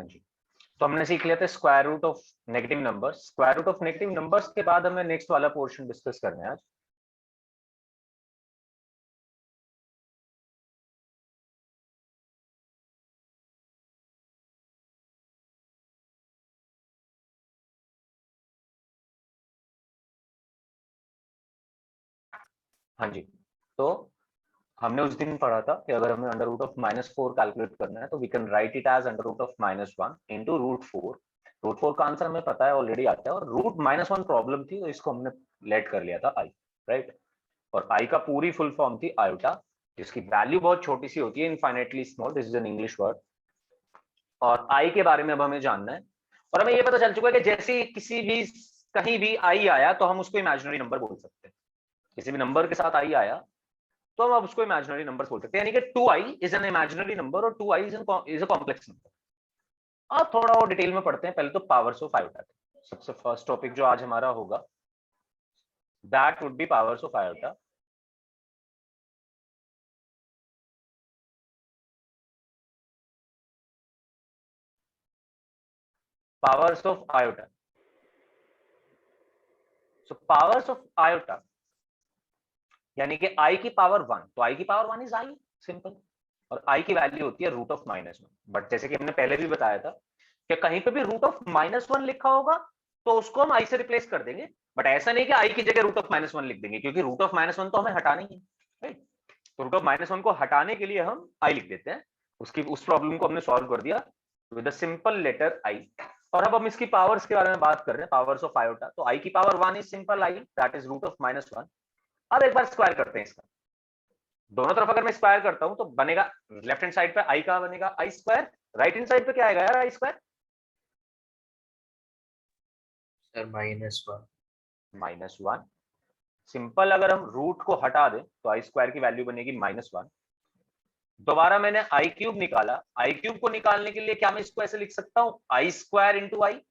हाँ जी, तो हमने सीख लिया था square root of negative numbers. Square root of negative numbers के बाद हमें नेक्स्ट वाला पोर्शन डिस्कस करना है आज। हाँ जी, तो हमने उस दिन पढ़ा था कि अगर हमें अंडर रूट ऑफ -4 कैलकुलेट करना है तो we can write it as under root of -1 into √4। √4 का आंसर हमें पता है, ऑलरेडी आता है, और √-1 प्रॉब्लम थी तो इसको हमने लेट कर लिया था आई, राइट। और आई का पूरी फुल फॉर्म थी आयोटा, जिसकी वैल्यू बहुत छोटी सी होती है, infinitely small, this is an English word. और आई के बारे में अब हमें जानना है, और हमें ये पता चल चुका है कि जैसे किसी भी कहीं भी आई आया तो हम उसको इमेजिनरी नंबर बोल सकते हैं। किसी भी नंबर के साथ आई आया तो हम अब उसको इमेजिनरी नंबर बोल सकते हैं, यानी कि 2i is an imaginary number और 2i is a complex number. अब थोड़ा और डिटेल में पढ़ते हैं। पहले तो पावर्स ऑफ आयोटा, सबसे फर्स्ट टॉपिक जो आज हमारा होगा that would be powers of iota. Powers of iota, so powers of iota यानी कि i की पावर 1, तो i की पावर 1 इज i, सिंपल। और i की वैल्यू होती है रूट ऑफ -1। बट जैसे कि हमने पहले भी बताया था कि कहीं पे भी रूट ऑफ -1 लिखा होगा तो उसको हम i से रिप्लेस कर देंगे, बट ऐसा नहीं कि i की जगह रूट ऑफ -1 लिख देंगे, क्योंकि रूट ऑफ -1 तो हमें हटाना ही है, राइट। तो रूट ऑफ -1 को हटाने के लिए हम i लिख देते हैं। उस प्रॉब्लम को हमने सॉल्व कर दिया with a simple letter i। और अब हम इसकी पावर्स के बारे में बात कर रहे हैं, पावर्स ऑफ आयोटा। तो i की power 1 is simple i, that is root of -1। अब एक बार स्क्वायर करते हैं इसका, दोनों तरफ अगर मैं स्क्वायर करता हूं तो बनेगा, लेफ्ट हैंड साइड पे i का बनेगा i square, right hand side पे क्या आएगा यार i स्क्वायर? सर -1। सिंपल, अगर हम रूट को हटा दें तो i स्क्वायर की वैल्यू बनेगी -1। दोबारा मैंने i क्यूब निकाला, i क्यूब को निकालने के लिए क्या मैं इसको ऐसे लिख सकता हूं, i square into I.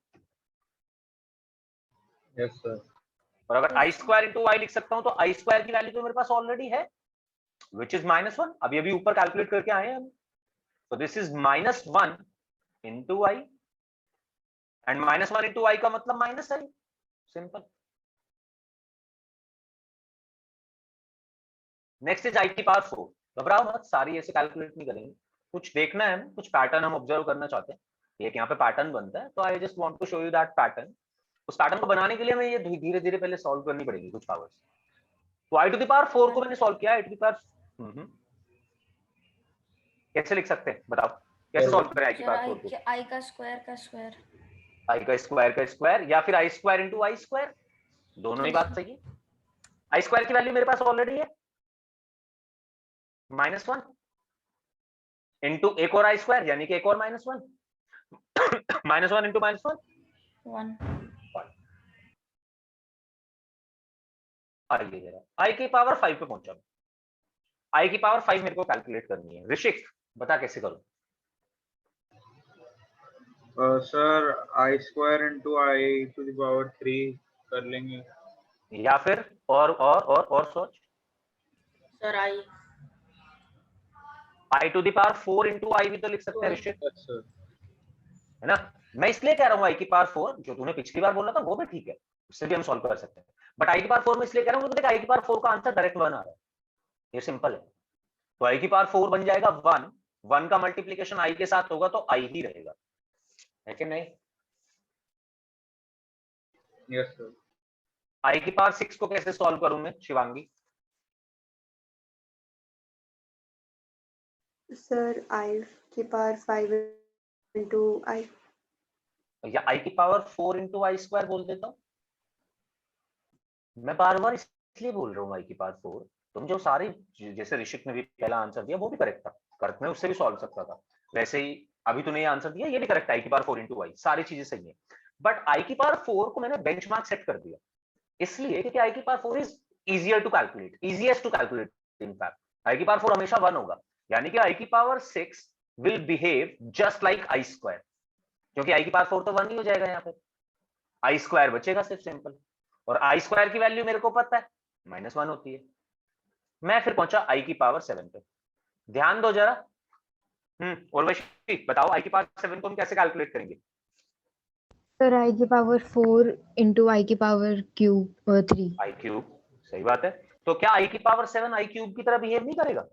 Yes sir. और अगर i स्क्वायर इंटू आई लिख सकता हूं तो i स्क्वायर की वैल्यू तो मेरे पास ऑलरेडी है, विच इज -1। अभी अभी ऊपर कैलकुलेट करके आए हैं हम, तो this is -1 into i, and -1 into i का मतलब minus i, simple. Next is i की पावर 4। घबराओ मत, सारी ऐसे कैलकुलेट नहीं करेंगे, कुछ देखना है, कुछ पैटर्न हम ऑब्जर्व करना चाहते हैं। एक यहाँ पे पैटर्न बनता है, तो I just want to show you that pattern. उस पैटर्न को बनाने के लिए हमें ये धीरे धीरे पहले सॉल्व करनी पड़ेगी कुछ पावर्स। तो आई टू द पावर 4 को मैंने सॉल्व किया, आई टू द पावर कैसे लिख सकते हैं बताओ, कैसे सॉल्व करें आई की पावर 4 को? आई का स्क्वायर आई का स्क्वायर या फिर आई स्क्वायर इंटू आई स्क्वायर, दोनों ही बात सही है। आई स्क्वायर की वैल्यू मेरे पास ऑलरेडी है -1 इंटू एक और आई स्क्वायर, यानी कि एक और -1, -1 इंटू -1 1। आइए जरा आई की पावर 5 पे पहुंचा। आई की पावर 5 मेरे को कैलकुलेट करनी है। ऋषिक बता कैसे करूं? सर i² × i⁻³ कर लेंगे, या फिर और सोच। Sir I to the power 4 into i भी तो लिख सकते हैं ऋषिक, यस सर। है ना। मैं इसलिए कह रहा हूं आई की पावर 4, जो तूने पिछली बार बोला था वो भी ठीक है, उससे भी हम सॉल्व कर सकते हैं, बट आई की पावर 4 में इसलिए कह रहा हूं क्योंकि आई की पावर 4 का आंसर डायरेक्ट 1 आ रहा है, ये सिंपल है। तो आई की पावर 4 बन जाएगा 1, 1 का मल्टीप्लीकेशन आई के साथ होगा तो आई ही रहेगा, है कि नहीं? Yes sir. आई की पावर 6 को कैसे सॉल्व करूं मैं, शिवांगी? सर आई की पावर 5 इंटू आई, या आई की पावर 4 इंटू आई स्क्वायर बोल देता हूं। मैं बार बार इसलिए बोल रहा हूँ आई की पावर 4, तुम जो सारी, जैसे ऋषिक ने भी पहला आंसर दिया वो भी करेक्ट था, करेक्ट, मैं उससे भी सॉल्व सकता था, वैसे ही अभी तूने ये आंसर दिया ये भी करेक्ट, आई की पावर 4 इंटू आई, सारी चीजें सही है। बट आई की पावर 4 को मैंने बेंचमार्क सेट कर दिया, इसलिए क्योंकि आई की power 4 is easier to calculate, easiest to calculate. In fact i की पावर 4 हमेशा 1 होगा, यानी कि आई की power 6 will behave just like I square, क्योंकि आई की पावर 4 तो 1 ही हो जाएगा, यहाँ पे आई स्क्वायर बचेगा सिर्फ, सिंपल। और आई स्क्वायर की वैल्यू मेरे को पता है -1 होती है। मैं फिर पहुंचा आई की पावर 7 पे। ध्यान दो जरा, और वैसे बताओ आई की पावर 7 को हम कैसे कैलकुलेट करेंगे? सर आई की पावर 4 इंटू आई की पावर क्यूब 3। आई क्यूब, सही बात है। तो क्या आई की पावर 7 आई क्यूब की तरह बिहेव नहीं करेगा?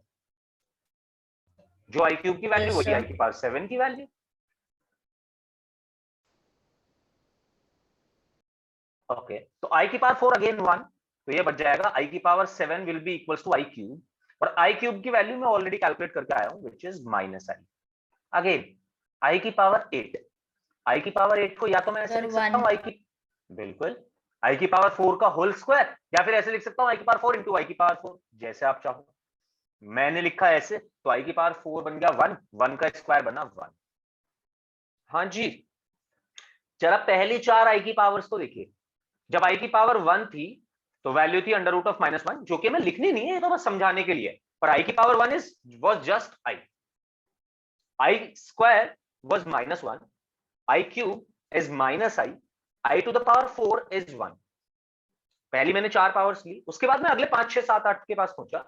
जो आई क्यूब की वैल्यू Yes, वही sir. आई की पावर 7 की वैल्यू। ओके, तो आई की पावर 4 अगेन 1, तो ये बच जाएगा आई की power 7 will be equals to i cube, और आई क्यूब की वैल्यू मैं ऑलरेडी कैलकुलेट करके आया हूं which is minus i. Again i की पावर 8, आई की पावर 8 को या तो मैं ऐसे Sir, लिख सकता हूं 1. आई की, बिल्कुल, आई की पावर 4 का होल स्क्वायर, या फिर ऐसे लिख सकता हूं आई की पावर 4 इंटू आई की पावर 4, जैसे आप चाहो। मैंने लिखा ऐसे, तो आई की पावर 4 बन गया 1, 1 का स्क्वायर बना 1। हाँ जी, जरा पहली 4 आई की पावर्स को देखिए। जब आई की पावर 1 थी तो वैल्यू थी अंडर रूट ऑफ -1, जो कि मैं लिखनी नहीं है, ये तो बस समझाने के लिए। पर आई की power 1 is was just i square was -1, i cube is -i, i to the power 4 is 1। पहली मैंने 4 पावर्स ली, उसके बाद मैं अगले 5 6 7 8 के पास पहुंचा,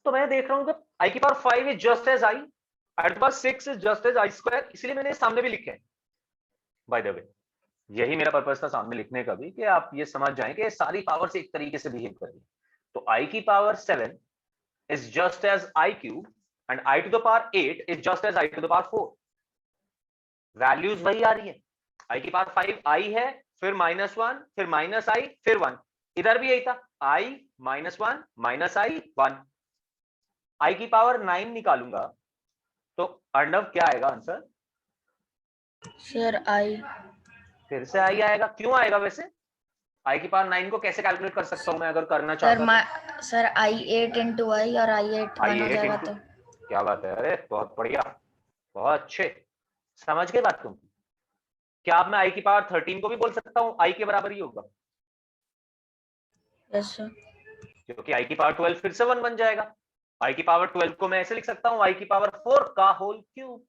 तो मैं देख रहा हूं कि आई की power 5 is just as i the power 6 is just as i square, इसलिए मैंने सामने भी लिखे हैं। बाय द वे, यही मेरा पर्पस था सामने लिखने का भी, कि आप ये समझ जाएं कि सारी पावर्स एक तरीके से बिहेव कर रही है। तो आई की power 7 is just as I cube and I to the power 8 is just as I to the power 4। Values वही आ रही है। I की पावर 5 I है, फिर -1, फिर -i, फिर 1। इधर भी यही था, I -1 -i 1। I की पावर 9 निकालूंगा तो अर्णव क्या आएगा आंसर? Sir, I. फिर से I आएगा। क्यों आएगा वैसे? I की पावर 9 को कैसे कैलकुलेट कर सकता हूं मैं अगर करना Sir, चाहता तो? sir, I8 into I और I8 1 हो I8 जाएगा into, तो। क्या बात है, अरे बहुत बढ़िया, बहुत अच्छे, समझ गए बात तुम? क्या अब मैं आई की पावर 13 को भी बोल सकता हूं आई के बराबर ही होगा? Yes, sir. क्योंकि आई की पावर 12 फिर से 1 बन जाएगा। आई की पावर 12 को मैं ऐसे लिख सकता हूं आई की पावर 4 का whole cube,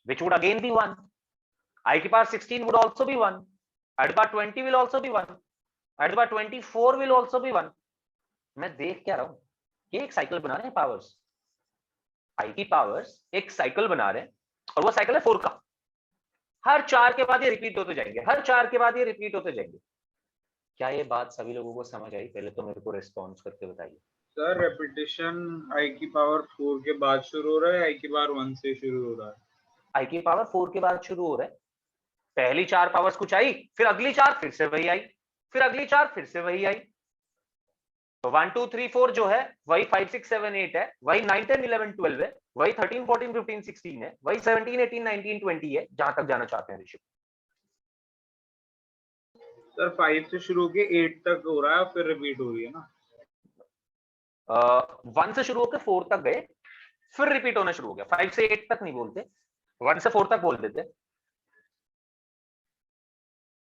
which would again be 1। I की power 16 would also be 1, i की power 20 will also be 1, i की पावर 24 will also be 1। मैं देख क्या रहा हूं, ये एक साइकिल बना रहे हैं पावर्स, आई की पावर्स एक साइकिल बना रहे हैं, और वो साइकिल है 4 का। हर 4 के बाद ये रिपीट होते जाएंगे, हर 4 के बाद ये रिपीट होते जाएंगे। क्या ये बात सभी लोगों को समझ आई? पहले तो मेरे को रिस्पॉन्स करके बताइए। सर रेपिटेशन आई की पावर 4 के बाद शुरू हो रहा है, आई की पावर 1 से शुरू हो रहा है? आई की पावर 4 के बाद शुरू हो रहा है। पहली 4 पावर्स कुछ आई, फिर अगली 4 फिर से वही आई, फिर अगली 4 फिर से वही आई। तो 1 2 3 4 जो है वही 5 6 7 8 है, वही 9 10 11 12 है, वही 13 14 15 16 है, वही 17 18 19 20 है, जहां तक जाना चाहते हैं ऋषि। सर 5 से शुरू होके 8 तक हो रहा है, फिर रिपीट हो रही है ना? 1 से शुरू होकर 4 तक गए, फिर रिपीट होना शुरू हो गया। 5 से 8 तक नहीं बोलते, 1 से 4 तक बोल देते।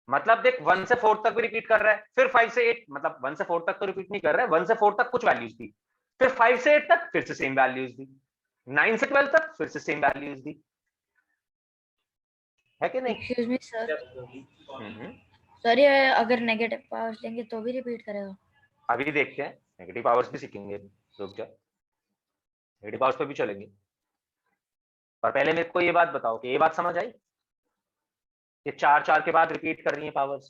मतलब देख 1 से 4 तक भी रिपीट कर रहा है, फिर 5 से 8, मतलब 1 से 4 तक तो रिपीट नहीं कर रहा है, 1 से 4 तक कुछ वैल्यूज दी, फिर 5 से 8 तक फिर से सेम वैल्यूज दी, 9 से 12 तक फिर से सेम वैल्यूज दी, है कि नहीं? Excuse me, sir. हम्म। सर ये अगर नेगेटिव पावर्स लेंगे तो भी रिपीट करेगा? अभी देखते हैं, नेगेटिव पावर्स भी सीखेंगे, रुक जा, नेगेटिव पावर्स पे भी चलेंगे। पर पहले मेरे को ये बात बताओ कि ये बात समझ आई कि 4 4 के बाद रिपीट कर रही है पावर्स?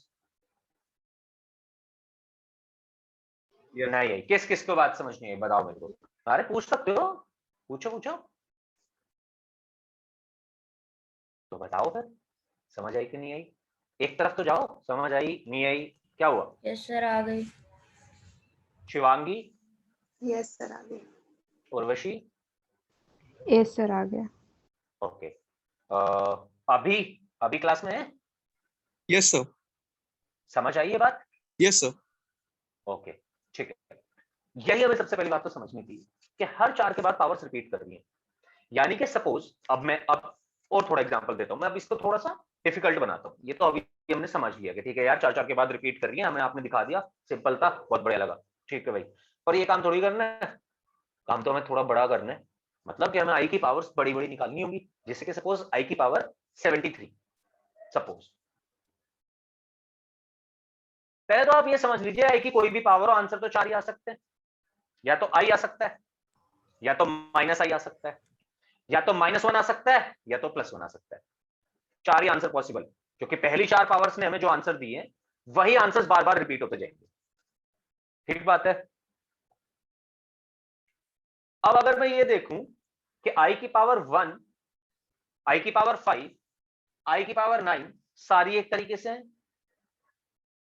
Yes. नहीं आई, किस किस को बात समझ नहीं आई बताओ मेरे को। अरे पूछ सकते हो, पूछो पूछो, तो बताओ फिर समझ आई कि नहीं आई? एक तरफ तो जाओ, समझ आई नहीं आई क्या हुआ? यस सर, आ गई। शिवांगी, यस सर आ गए। उर्वशी, यस सर आ गया। ओके। अभी अभी क्लास में है? Yes sir. समझ आई ये बात? Yes sir. ओके ठीक है। यही हमें सबसे पहली बात तो समझनी थी कि हर 4 के बाद पावर्स रिपीट कर रही है। यानी कि सपोज अब और थोड़ा एग्जांपल देता हूं मैं, अब इसको थोड़ा सा डिफिकल्ट बनाता हूं। ये तो अभी हमने समझ लिया कि ठीक है यार 4 4 के बाद रिपीट कर रही है, हमें आपने दिखा दिया, सिंपल था, बहुत बढ़िया लगा, ठीक है भाई। पर ये काम थोड़ी करना है, काम तो हमें थोड़ा बड़ा करना है। मतलब कि हमें आई की पावर्स बड़ी बड़ी निकालनी होगी, जैसे कि सपोज आई की पावर 73 सपोज। पहले तो आप ये समझ लीजिए आई की कोई भी पावर हो, आंसर तो 4 ही आ सकते हैं। या तो आई आ सकता है, या तो माइनस आई आ सकता है, या तो -1 आ सकता है या तो +1 आ सकता है। 4 ही आंसर पॉसिबल, क्योंकि पहली 4 पावर्स ने हमें जो आंसर दिए हैं वही आंसर्स बार बार रिपीट होते जाएंगे। ठीक बात है। अब अगर मैं ये देखूं कि i की पावर 1, i की पावर 5, i की पावर 9 सारी एक तरीके से हैं,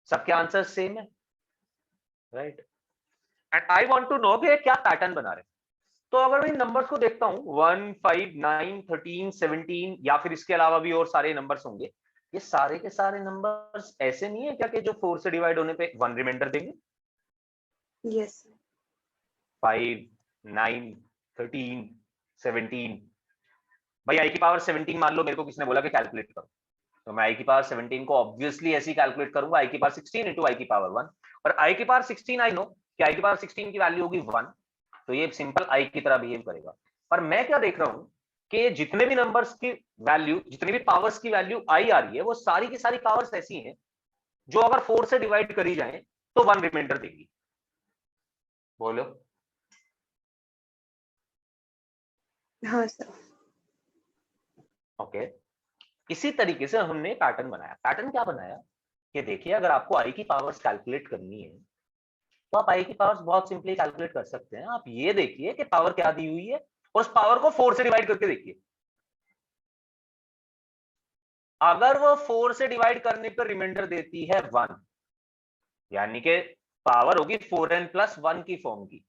सबके आंसर सेम है, right. And I want to know कि क्या पैटर्न बना रहे हैं। तो अगर मैं इन नंबर्स को देखता हूं 1, 5, 9, 13, 17 या फिर इसके अलावा भी और सारे नंबर्स होंगे, ये सारे के सारे नंबर्स ऐसे नहीं है क्या कि जो 4 से डिवाइड होने पे 1 रिमाइंडर देंगे? यस 5, 9, 13, 17। भाई i की पावर 17 मान लो, मेरे को किसने बोला कि कैलकुलेट करो, तो मैं i की पावर 17 को ऑब्वियसली ऐसे ही कैलकुलेट करूंगा, i की पावर 16 इंटू i की पावर 1। और i की पावर 16 आई नो कि i की पावर 16 की वैल्यू होगी 1, तो ये सिंपल i की तरह बिहेव करेगा। पर मैं क्या देख रहा हूं कि जितने भी नंबर्स की वैल्यू, जितने भी पावर्स की वैल्यू आई आ रही है, वो सारी की सारी पावर्स ऐसी हैं जो अगर 4 से डिवाइड करी जाए तो 1 रिमाइंडर देगी। बोलो। हाँ सर। ओके, इसी तरीके से हमने पैटर्न बनाया। पैटर्न क्या बनाया कि देखिए, अगर आपको आई की पावर्स कैलकुलेट करनी है तो आप आई की पावर्स बहुत सिंपली कैलकुलेट कर सकते हैं। आप ये देखिए कि पावर क्या दी हुई है, उस पावर को 4 से डिवाइड करके देखिए। अगर वो 4 से डिवाइड करने पर रिमाइंडर देती है 1, यानी कि पावर होगी 4n+1 की फॉर्म की।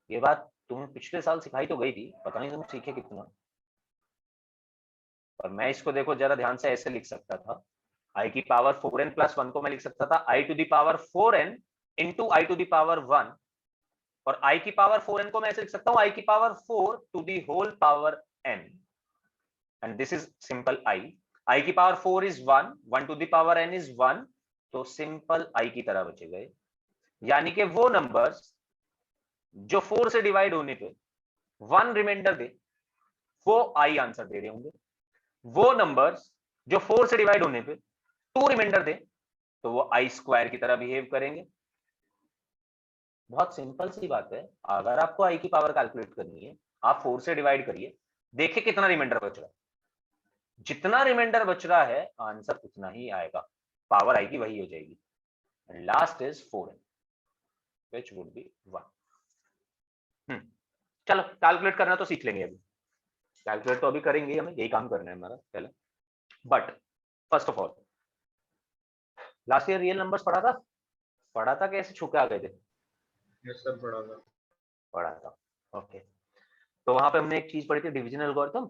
ये बात तुम पिछले साल सिखाई तो गई थी, पता नहीं तुम सीखे कितना। और मैं इसको देखो जरा ध्यान से ऐसे लिख सकता था, i की पावर 4n+1 को मैं लिख सकता था i to the power 4n into i to the power 1, और i की पावर 4n को मैं ऐसे लिख सकता हूं i की power 4 to the whole power n, and this is simple i की power 4 is 1, 1 to the power n is 1, तो सिंपल i की तरह बचे गए। यानी कि वो नंबर्स जो 4 से डिवाइड होने पे 1 रिमाइंडर दे, वो i आंसर दे रहे होंगे। वो नंबर्स जो 4 से डिवाइड होने पे 2 रिमाइंडर दे, तो वो i स्क्वायर की तरह बिहेव करेंगे। बहुत सिंपल सी बात है। अगर आपको i की पावर कैलकुलेट करनी है, आप 4 से डिवाइड करिए, देखिए कितना रिमाइंडर बच रहा है। जितना रिमाइंडर बच रहा है आंसर उतना ही आएगा, पावर i की वही हो जाएगी। Last is 4n which would be 1। चलो कैलकुलेट करना तो सीख लेंगे, अभी कैलकुलेट तो अभी करेंगे, हमें यही काम करना है हमारा पहले। But first of all, last year real numbers पढ़ा था कैसे छुके आ गए थे? यस सर पढ़ा था। ओके, तो वहां पे हमने एक चीज पढ़ी थी, डिवीजन एल्गोरिथम।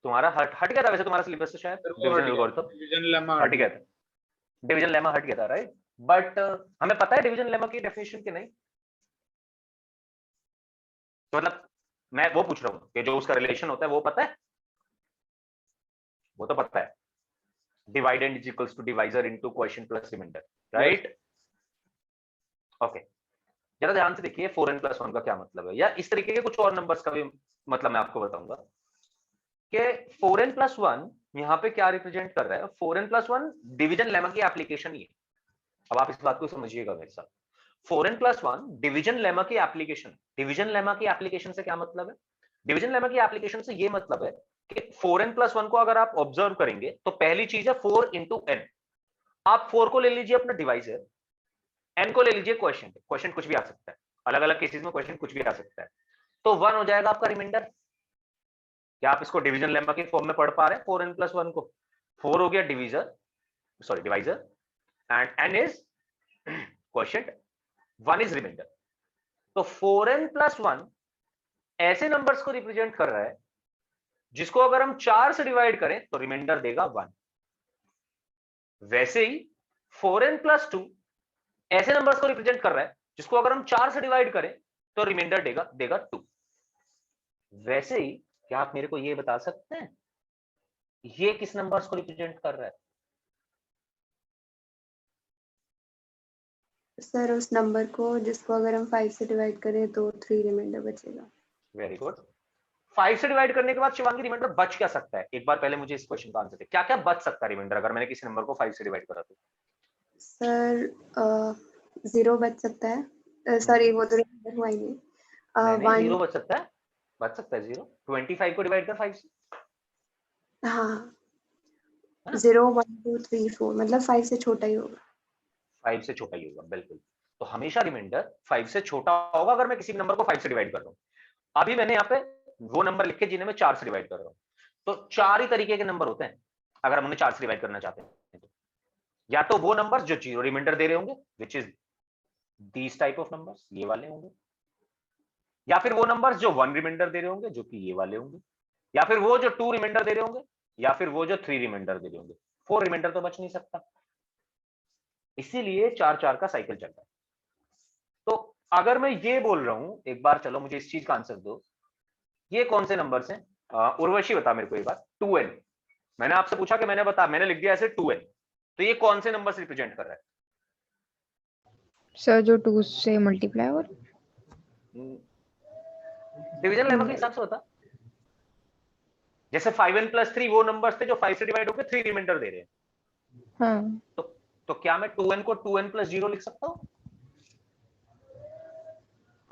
तुम्हारा हट गया था वैसे, तुम्हारा सिलेबस से शायद डिवीजन एल्गोरिथम, डिवीजन लेमा हट गया था, डिवीजन लेमा हट गया था, राइट। बट हमें पता है डिवीजन लेमा की डेफिनेशन की नहीं, तो मतलब मैं वो पूछ रहा हूँ कि जो उसका रिलेशन होता है वो पता है? वो तो पता है, dividend is equals to divisor into quotient plus remainder, right. Okay, जरा ध्यान से देखिए 4n+1 का क्या मतलब है, या इस तरीके के कुछ और नंबर्स का भी मतलब मैं आपको बताऊंगा कि 4n+1 यहाँ पे क्या रिप्रेजेंट कर रहा है। 4n+1 डिवीजन लेमा की एप्लीकेशन ही है। अब आप इस बात को समझिएगा मेरे साथ, 4n+1 डिवीजन लेमा की एप्लीकेशन। डिवीजन लेमा की एप्लीकेशन से क्या मतलब है? डिवीजन लेमा की एप्लीकेशन से ये मतलब है कि 4n+1 को अगर आप ऑब्जर्व करेंगे तो पहली चीज है 4 इंटू n। आप 4 को ले लीजिए अपना डिवाइजर, n को ले लीजिए क्वेश्चन। क्वेश्चन कुछ भी आ सकता है, अलग अलग केसेस में क्वेश्चन कुछ भी आ सकता है, तो 1 हो जाएगा आपका रिमाइंडर। क्या आप इसको डिवीजन लेमा के फॉर्म में पढ़ पा रहे हैं? 4n+1 को 4 हो गया divisor, sorry divisor, and n is question, 1 is remainder. तो 4n+1 ऐसे नंबर्स को रिप्रेजेंट कर रहा है जिसको अगर हम 4 से डिवाइड करें तो रिमाइंडर देगा 1। वैसे ही 4n+2 ऐसे नंबर्स को रिप्रेजेंट कर रहा है जिसको अगर हम 4 से डिवाइड करें तो रिमाइंडर देगा 2। वैसे ही क्या आप मेरे को ये बता सकते हैं ये किस नंबर्स को रिप्रेजेंट कर रहा है? सर उस नंबर को जिसको अगर हम 5 से डिवाइड करें तो 3 रिमाइंडर बचेगा। Very good. 5 से डिवाइड करने के बाद शिवांगी रिमाइंडर बच क्या सकता है? एक बार पहले मुझे इस क्वेश्चन का आंसर दे, क्या क्या बच सकता है रिमाइंडर अगर मैंने किसी नंबर को 5 से डिवाइड करा तो? सर 0 बच सकता है, सॉरी वो तो रिमाइंडर हुआ ही नहीं। नहीं, 1 0 बच सकता है, बच सकता है 0। 25 को डिवाइड कर 5 से, हाँ है ना? 0 1 2 3 4 मतलब 5 से छोटा ही होगा। 5 से छोटा ही होगा, बिल्कुल। तो हमेशा रिमाइंडर 5 से छोटा होगा अगर मैं किसी नंबर को 5 से डिवाइड कर रहा हूँ। अभी मैंने यहाँ पे वो नंबर लिखे जिन्हें मैं 4 से डिवाइड कर रहा हूँ। तो 4 ही तरीके के नंबर होते हैं अगर हम उन्हें 4 से डिवाइड करना चाहते हैं तो। या तो वो नंबर जो 0 रिमाइंडर दे रहे होंगे, which is these type of numbers, ये वाले होंगे। या फिर वो नंबर्स जो 1 रिमाइंडर दे रहे होंगे, जो कि ये वाले होंगे। या फिर वो जो 2 रिमाइंडर दे रहे होंगे, या फिर वो जो 3 रिमाइंडर दे रहे होंगे। 4 रिमाइंडर तो बच नहीं सकता, इसीलिए 4-4 का साइकिल चलता है। तो अगर मैं ये बोल रहा हूं, एक बार चलो मुझे इस चीज का आंसर दो, ये कौन से नंबर्स हैं? उर्वशी बता मेरे को एक बार। 2n, मैंने आपसे पूछा कि मैंने लिख दिया ऐसे 2n, तो ये कौन से नंबर से रिप्रेजेंट कर रहा है? सर जो 2 से मल्टीप्लाई और डिवीजन लेमा के हिसाब से होता। जैसे 5n + 3 वो नंबर्स थे जो 5 से डिवाइड होकर 3 रिमाइंडर दे रहे हैं। हाँ तो क्या मैं 2n को 2n + 0 लिख सकता हूँ?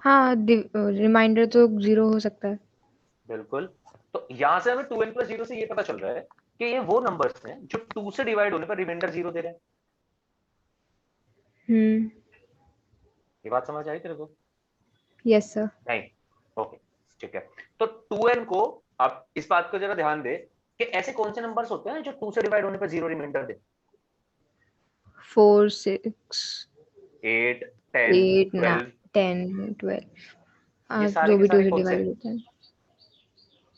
हाँ रिमाइंडर तो 0 हो सकता है। बिल्कुल। तो यहां से हमें 2n + 0 से ये पता चल रहा है कि ये वो नंबर्स हैं जो 2 से डिवाइड होने पर रिमाइंडर 0 दे रहे हैं। ये बात समझ आई तेरे को? Yes sir. नहीं? ओके, ठीक है। तो 2n को, आप इस बात को जरा ध्यान दे कि ऐसे कौन से नंबर्स होते हैं जो 2 से डिवाइड होने पर 0 रिमाइंडर दे? 4 6 8 10 8 12, 10 12 ये सारे जो के भी 2 सारे से कौन से डिवाइड हैं? होते हैं।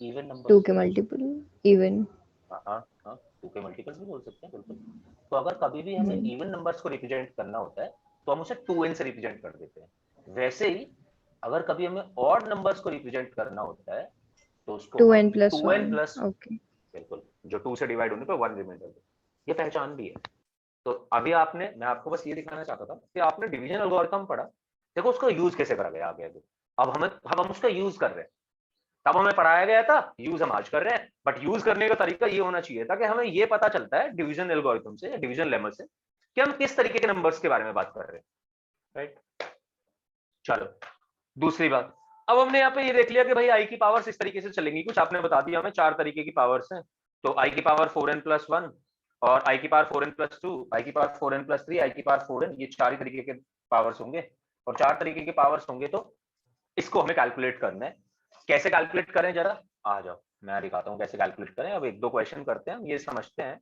Even 2 numbers. के मल्टीपल इवन। हाँ हाँ, 2 के मल्टीपल्स भी बोल सकते हैं, बिल्कुल। तो अगर कभी भी हमें इवन नंबर्स को रिप्रेजेंट करना होता है तो हम उसे 2n से रिप्रेजेंट कर देते हैं। वैसे ही अगर कभी हमें ऑड नंबर्स को रिप्रेजेंट करना होता है तो उसको हम 2n + 2n 1 प्लस, ओके। बिल्कुल, जो 2 से डिवाइड होने पर 1 रिमाइंडर दे। ये पहचान भी है। तो अभी आपने, मैं आपको बस ये दिखाना चाहता था कि आपने डिवीजन एल्गोरिथम पढ़ा, देखो उसका यूज कैसे करा गया आगे आगे। अब हम उसका यूज कर रहे हैं। तब हमें पढ़ाया गया था, यूज हम आज कर रहे हैं, बट यूज करने का तरीका ये होना चाहिए था कि हमें ये पता चलता है डिवीजन एल्गोरिथम से, डिवीजन लेमा से, कि हम किस तरीके के नंबर्स के बारे में बात कर रहे हैं। राइट, चलो दूसरी बात। अब हमने यहाँ पे ये देख लिया कि भाई आई की पावर्स इस तरीके से चलेंगी, कुछ आपने बता दिया हमें 4 तरीके की पावर्स हैं। तो आई की पावर 4n + 1 और आई की पावर 4n + 2, आई की पावर 4n + 3, आई की पावर 4n, ये 4 ही तरीके के पावर्स होंगे। और 4 तरीके के पावर्स होंगे तो इसको हमें कैलकुलेट करना है। कैसे कैलकुलेट करें, जरा आ जाओ मैं दिखाता हूँ कैसे कैलकुलेट करें। अब 1-2 क्वेश्चन करते हैं, ये समझते हैं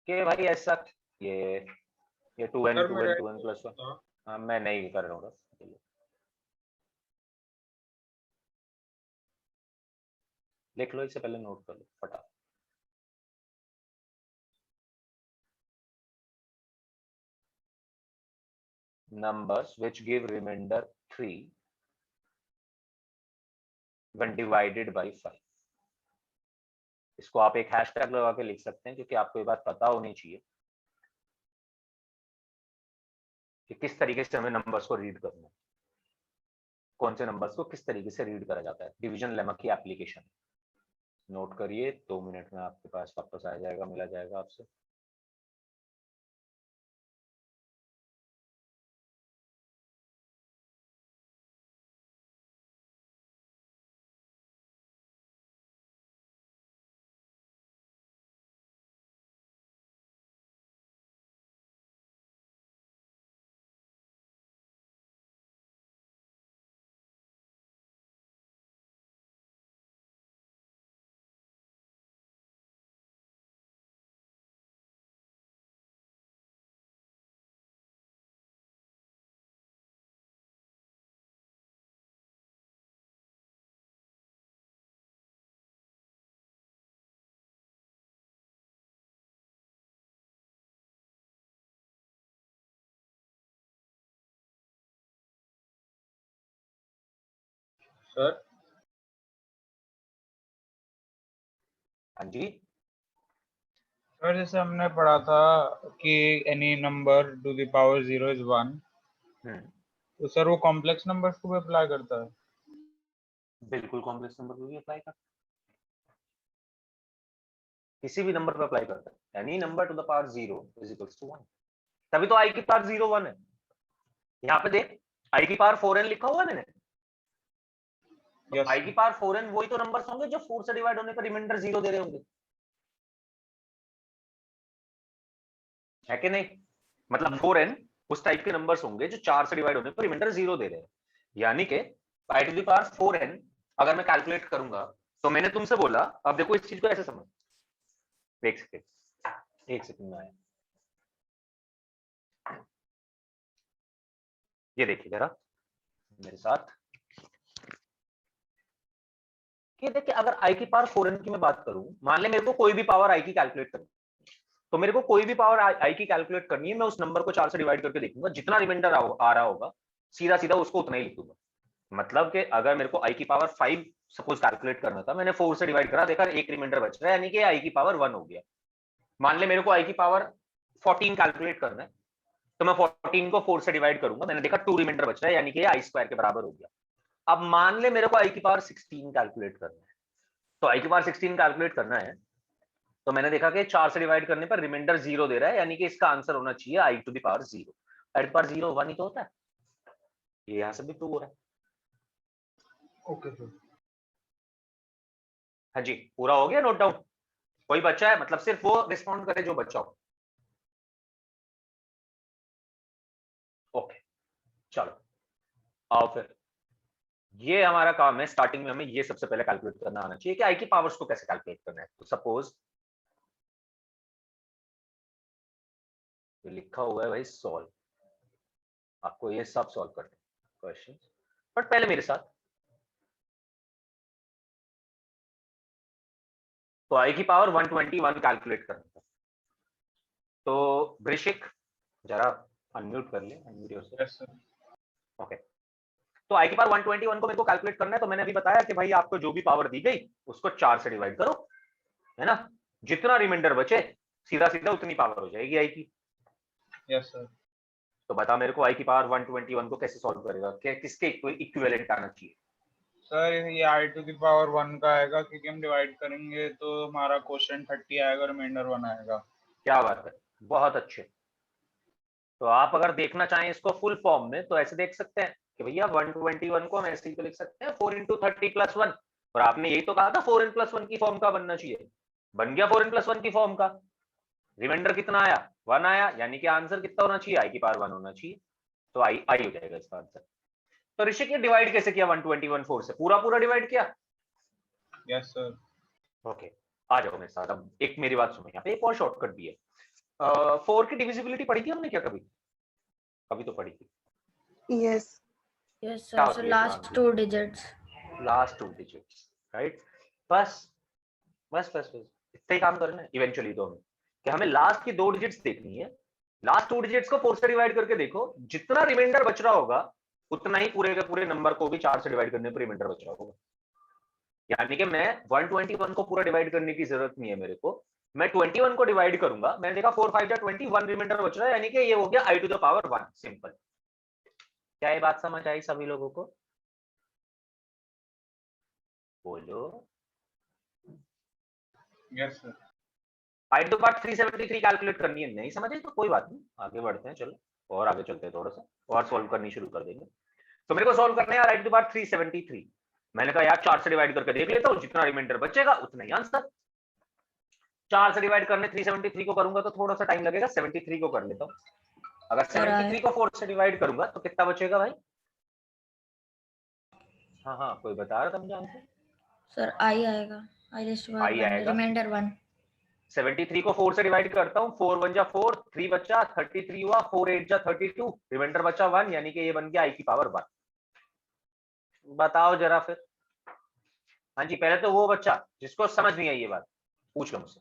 कि भाई ऐसा ये 2n सर 2n मेरा 2n + 1। था। हाँ, मैं नहीं कर रहा हूँ बस। लिख लो, इससे पहले नोट कर लो फटा। Numbers which give remainder 3 when divided by 5। इसको आप एक हैशटैग लगा के लिख सकते हैं क्योंकि आपको ये बात पता होनी चाहिए कि किस तरीके से हमें नंबर्स को रीड करना है, कौन से नंबर्स को किस तरीके से रीड करा जाता है। डिवीजन लेमा की एप्लीकेशन नोट करिए, 2 मिनट में आपके पास वापस आ जाएगा, मिला जाएगा आपसे। सर हाँ जी, सर जैसे हमने पढ़ा था कि any number two the power 0 is 1, तो सर वो कॉम्प्लेक्स नंबर्स को भी अप्लाई करता है? बिल्कुल कॉम्प्लेक्स नंबर को भी अप्लाई कर, किसी भी नंबर पर अप्लाई करता है। Any number two the power 0 = 1। तभी तो आई की पावर 0 1 है। यहाँ पे देख, आई की पावर 4n लिखा हुआ है मैंने, Yes, आई की पावर 4n वही तो नंबर्स होंगे जो 4 से डिवाइड होने पर रिमाइंडर 0 दे रहे होंगे, है कि नहीं? मतलब 4n उस टाइप के नंबर्स होंगे जो 4 से डिवाइड होने पर रिमाइंडर 0 दे रहे हैं। यानी कि आई टू द पावर 4n अगर मैं कैलकुलेट करूंगा तो मैंने तुमसे बोला, अब देखो इस चीज को ऐसे समझ, एक सेकंड में आया, ये देखिए जरा मेरे साथ, कि देखिए अगर i की पावर 4n की मैं बात करूं, मान ले मेरे को कोई भी पावर i की कैलकुलेट करनी, तो मेरे को कोई भी पावर i की कैलकुलेट करनी है, मैं उस नंबर को 4 से डिवाइड करके देखूंगा, जितना रिमाइंडर आ रहा होगा सीधा सीधा उसको उतना ही लिख दूंगा। मतलब कि अगर मेरे को i की पावर 5 सपोज कैलकुलेट करना था, मैंने 4 से डिवाइड करा, देखा एक रिमाइंडर बच रहा है, यानी कि i की पावर 1 हो गया। मान ले मेरे को i की पावर 14 कैलकुलेट करना है, तो मैं 14 को 4 से डिवाइड करूंगा, मैंने देखा 2 रिमाइंडर बच रहा है, यानी कि i स्क्वायर के बराबर हो गया। अब मान ले मेरे को i की पावर 16 कैलकुलेट करना है, तो i की पावर 16 कैलकुलेट करना है, तो मैंने देखा कि 4 से डिवाइड करने पर रिमाइंडर 0 दे रहा है, यानी कि इसका आंसर होना चाहिए i to the power 0। i to the power 0 1 ही तो होता है, ये यहां से भी प्रूव हो रहा है। Okay sir. हाँ जी, पूरा हो गया नोट डाउन? कोई बच्चा है, मतलब सिर्फ वो रिस्पॉन्ड करे जो बच्चा हो। ओके चलो आओ फिर, ये हमारा काम है, स्टार्टिंग में हमें ये सबसे पहले कैलकुलेट करना आना चाहिए कि आई की पावर्स को कैसे कैलकुलेट करना है। तो सपोज लिखा हुआ है भाई सॉल्व, आपको ये सब सॉल्व करने क्वेश्चन, बट पहले मेरे साथ। तो आई की पावर 121 कैलकुलेट करना था, तो वृश्चिक जरा अनम्यूट कर ले, unmute yourself. Yes sir. Okay, तो आई की पावर 121 को मेरे को कैलकुलेट करना है, तो मैंने अभी बताया कि भाई आपको जो भी पावर दी गई उसको 4 से डिवाइड करो, है ना, जितना रिमाइंडर बचे सीधा सीधा उतनी पावर हो जाएगी आई की। Yes sir. तो बता मेरे को आई की पावर 121 को कैसे सॉल्व करेगा, क्या किसके इक्विवेलेंट आना चाहिए? सर ये आई टू द पावर 1 का आएगा, क्योंकि हम डिवाइड करेंगे तो हमारा क्वोशिएंट 30 आएगा, रिमाइंडर 1 आएगा। क्या बात है, बहुत अच्छे। तो आप अगर देखना चाहें इसको फुल फॉर्म में तो ऐसे देख सकते हैं कि भैया 121 को हम ऐसे ही तो लिख सकते हैं 4 इंटू 30 प्लस 1, और आपने यही तो कहा था 4n प्लस 1 की फॉर्म का बनना चाहिए, बन गया 4n प्लस 1 की फॉर्म का। रिमाइंडर कितना आया? 1 आया, यानी कि आंसर कितना होना चाहिए? आई की पावर 1 होना चाहिए, तो आई आई हो जाएगा इसका आंसर। तो ऋषिक ये डिवाइड कैसे किया 121 4 से? पूरा पूरा डिवाइड किया? Yes sir. ओके आ जाओ मेरे साथ, अब एक मेरी बात सुनो, यहाँ पे एक और शॉर्टकट भी है। 4 की डिविजिबिलिटी पढ़ी थी हमने क्या कभी? कभी तो पढ़ी थी। यस यस क्या सर, होती सो है last 2 digits. Last 2 digits, right? बस बस बस बस इतना ही काम करना है इवेंचुअली तो हमें, कि हमें लास्ट की 2 डिजिट्स देखनी है। लास्ट 2 डिजिट्स को 4 से डिवाइड करके देखो, जितना रिमाइंडर बच रहा होगा उतना ही पूरे के पूरे नंबर को भी 4 से डिवाइड करने पर रिमाइंडर बच रहा होगा। यानी कि मैं 121 को पूरा डिवाइड करने की जरूरत नहीं है मेरे को, मैं 21 को डिवाइड करूंगा, मैंने देखा 4 5 21 रिमाइंडर बच रहा है, यानी कि ये हो गया I to the power 1। Simple. क्या ये बात समझ आई सभी लोगों को? बोलो। Yes sir. I to power 373 calculate करनी है, नहीं समझ आई तो कोई बात नहीं, आगे बढ़ते हैं, चलो और आगे चलते हैं, थोड़ा सा और सॉल्व करनी शुरू कर देंगे। तो मेरे को सॉल्व करना है यार आई टू पावर 373, मैंने कहा यार 4 से डिवाइड करके देख लेता हूँ, जितना रिमाइंडर बचेगा उतना ही आंसर। 4 से डिवाइड करने 373 को करूंगा तो थोड़ा सा टाइम लगेगा, 73 को कर लेता हूँ। अगर 73 को 4 से डिवाइड करूंगा तो कितना बचेगा भाई? हाँ हाँ कोई बता रहा था मुझे आंसर? सर आई आएगा, आई रेस्ट टू आई आएगा। रिमाइंडर 1। 73 को 4 से डिवाइड करता हूँ, 4 1 जा 4, 3 बचा, 33 हुआ, 4 8 जा 32, रिमाइंडर बचा 1, यानी कि ये बन गया आई की पावर 1। बताओ जरा फिर। हाँ जी, पहले तो वो बच्चा जिसको समझ नहीं आई ये बात पूछ लो मुझसे।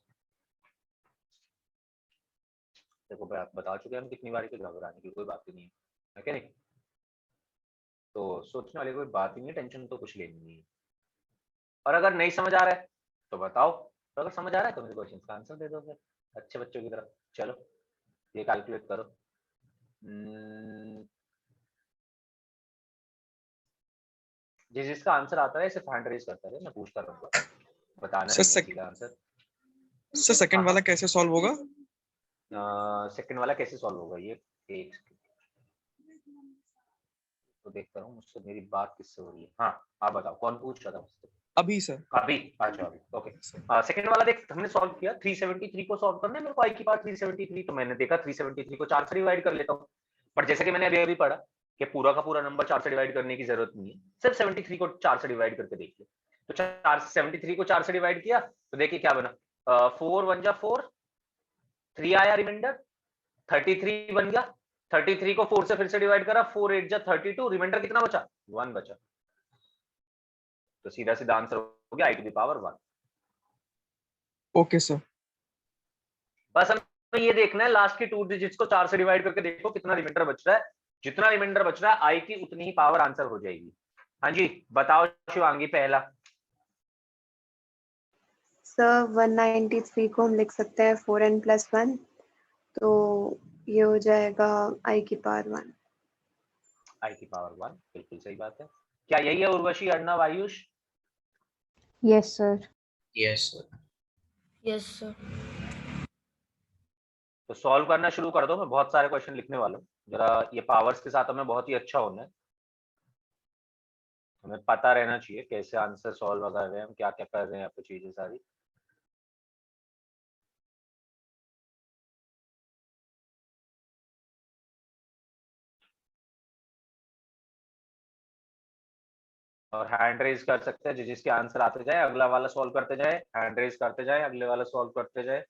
देखो भाई आप बता चुके हैं हम कितनी बार, कि घबराने की कोई बात ही नहीं है क्या नहीं? तो सोचने वाली कोई बात ही नहीं है, टेंशन तो कुछ लेनी नहीं है। और अगर नहीं समझ आ रहा है तो बताओ, तो अगर समझ आ रहा है तो मेरे क्वेश्चन का आंसर दे दो फिर अच्छे बच्चों की तरह। चलो ये कैलकुलेट करो। जिस जिसका आंसर आता है सिर्फ हैंड रेज करता है, मैं पूछता रहूंगा, बताना सर, नहीं है सीधा आंसर। सर सेकंड वाला कैसे सॉल्व होगा? सेकंड वाला कैसे सॉल्व होगा ये? एक तो देखता हूँ मुझसे मेरी बात किससे हो रही है। हाँ आप बताओ कौन पूछ रहा था मुझसे? अभी सर। अभी अच्छा अभी ओके। सेकंड वाला देख हमने सॉल्व किया 373 को सॉल्व करना है मेरे को i की पावर 373 तो मैंने देखा 373 को 4 से डिवाइड कर लेता हूँ। बट जैसे कि मैंने अभी अभी पढ़ा कि पूरा का पूरा नंबर 4 से डिवाइड करने की जरूरत नहीं है, सिर्फ 73 को 4 से डिवाइड करके देखिए। तो 73 को 4 से डिवाइड किया तो देखिए क्या बना, 4 1 जा 4, 3 आया रिमाइंडर, 33 बन गया। 33 को 4 से फिर से डिवाइड करा, 4 8 जा 32, रिमाइंडर कितना बचा, 1 बचा। तो सीधा सीधा आंसर हो गया i to the power 1। Okay sir. बस हमें ये देखना है लास्ट की 2 डिजिट्स को 4 से डिवाइड करके देखो कितना रिमाइंडर बच रहा है, जितना रिमाइंडर बच रहा है i की उतनी ही पावर आंसर हो जाएगी। हाँ जी बताओ शिवांगी पहला। सर 193 को हम लिख सकते हैं 4n + 1, तो ये हो जाएगा i की पावर 1। i की पावर 1 बिल्कुल सही बात है। क्या यही है Urvashi, Arnav, Ayush? Yes sir. Yes sir. Yes sir. तो सॉल्व करना शुरू कर दो, मैं बहुत सारे क्वेश्चन लिखने वाला हूँ। जरा ये पावर्स के साथ हमें बहुत ही अच्छा होना है, हमें पता रहना चाहिए कैसे आंसर सॉल्व कर रहे हैं हम, क्या क्या कर रहे हैं यहाँ पे चीजें सारी। और हैंड रेज कर सकते हैं जिसके आंसर आते जाए, अगला वाला सॉल्व करते जाए, हैंड रेज करते जाए, अगले वाला सॉल्व करते जाए।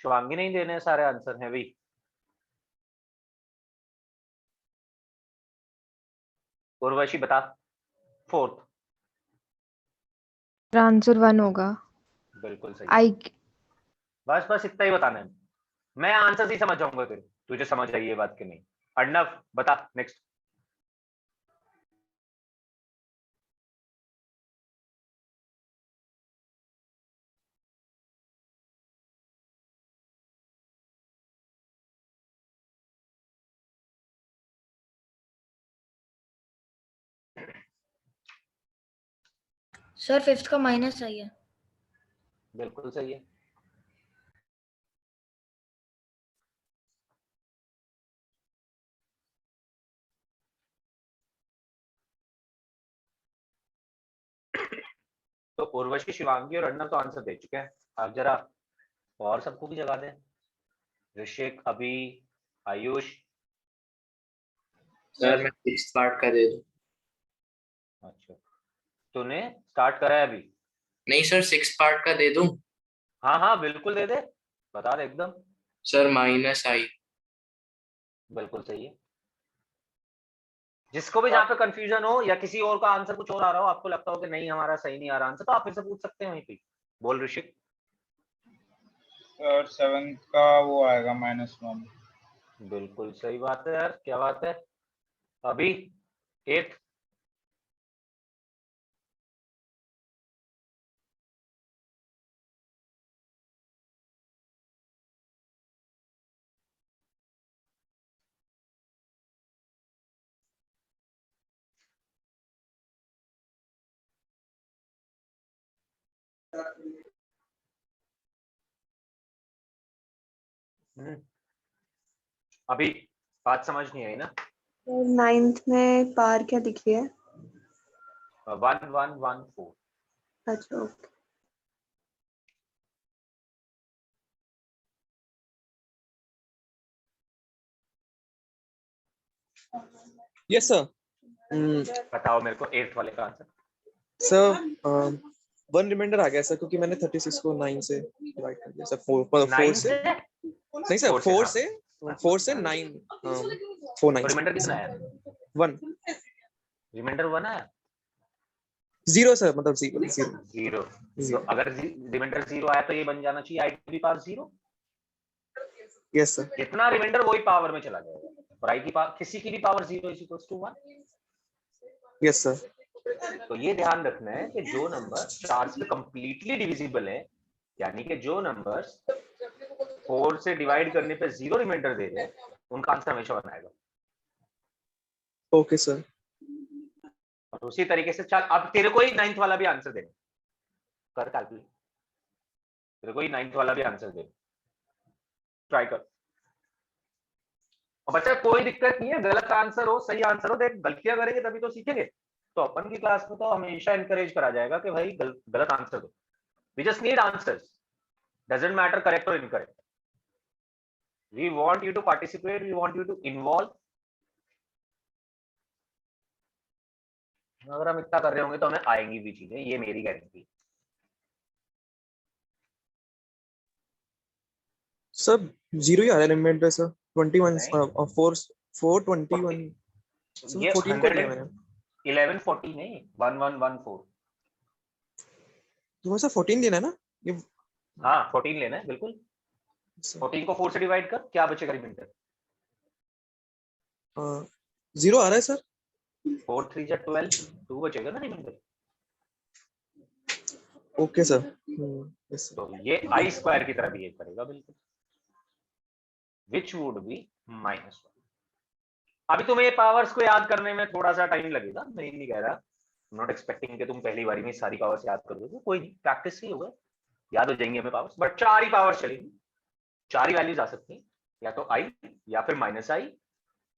शिवांगी नहीं देने सारे आंसर हैं भाई। उर्वशी बता। फोर्थ आंसर 1 होगा। बिल्कुल सही। आई बस बस इतना ही बताना है, मैं आंसर ही समझ जाऊंगा तेरे, तुझे समझ आई ये बात कि नहीं। अर्णव बता नेक्स्ट। सर फिफ्थ का माइनस सही है। बिल्कुल सही है। तो उर्वशी, शिवांगी और अर्णव तो आंसर दे चुके हैं। अब जरा और सबको भी जगा दें, ऋषिक, अभी, आयुष। सर मैं सिक्स्थ पार्ट का दे दूं? अच्छा तूने स्टार्ट करा है अभी? नहीं सर, सिक्स्थ पार्ट का दे दूं? हाँ हाँ बिल्कुल दे दे, बता दे एकदम। Sir -i। बिल्कुल सही है। जिसको भी जहाँ पे कंफ्यूजन हो या किसी और का आंसर कुछ और आ रहा हो, आपको लगता हो कि नहीं हमारा सही नहीं आ रहा आंसर, तो आप फिर से पूछ सकते हैं वहीं पे। बोल ऋषिक। सर 7th का वो आएगा -1। बिल्कुल सही बात है यार, क्या बात है। अभी 8th। अभी बात समझ नहीं आई ना? 9th में पार क्या दिखी है? 1114। अच्छा ओके। Yes sir. बताओ मेरे को 8th वाले का आंसर। सर 1 रिमाइंडर आ गया सर, क्योंकि मैंने 36 को 9 से डिवाइड कर दिया सर। 4 से नहीं सर, 4 से 9 4 9 रिमाइंडर कितना आया? 1 रिमाइंडर 1 आया? 0 सर, मतलब 0। 0। तो अगर रिमाइंडर 0 आया तो ये बन जाना चाहिए i to the power 0। Yes sir. जितना रिमाइंडर वही पावर में चला जाएगा, और i की पावर किसी की भी power 0 is equals to 1। Yes sir. तो ये ध्यान रखना है कि जो नंबर 4 से कंप्लीटली डिविजिबल है, यानी कि जो नंबर्स 4 से डिवाइड करने पे 0 रिमाइंडर दे रहे हैं, उनका आंसर हमेशा 1 आएगा। Okay sir. और उसी तरीके से चल, अब तेरे को ही 9th वाला भी आंसर देना, कर कैलकुलेट, तेरे को ही 9th वाला भी आंसर दे, ट्राई कर। और बच्चा कोई दिक्कत नहीं है, गलत आंसर हो सही आंसर हो, देख गलतियां करेंगे तभी तो सीखेंगे। तो अपन की क्लास में तो हमेशा इनकरेज करा जाएगा कि भाई गलत आंसर दो, we just need answers, doesn't matter correct और incorrect, we want you to participate, we want you to involve. अगर हम इतना कर रहे होंगे तो हमें आएंगी भी चीजें, ये मेरी गारंटी। सब 0 ही आ रहा है रिमाइंडर सर, 21 421 ये 14 को लिया मैंने। 1140 नहीं 1114। तुम्हें सर 14 लेना है ना ये? हाँ 14 लेना है बिल्कुल। 14 को 4 से डिवाइड कर, क्या बचेगा रिमाइंडर? 0 आ रहा है सर। 4 3 जा 12, 2 बचेगा ना remainder. Okay sir. Yes sir. तो ये आई स्क्वायर की तरह बिहेव करेगा बिल्कुल, विच वुड बी -1। अभी तुम्हें ये पावर्स को याद करने में थोड़ा सा टाइम लगेगा, मैं नहीं कह रहा, नॉट एक्सपेक्टिंग कि तुम पहली बारी में सारी पावर्स याद कर दोगे, कोई नहीं, प्रैक्टिस ही होगा, याद हो जाएंगे हमें पावर्स। बट 4 ही पावर्स चलेगी, 4 ही वैल्यूज आ सकती हैं, या तो आई या फिर -i,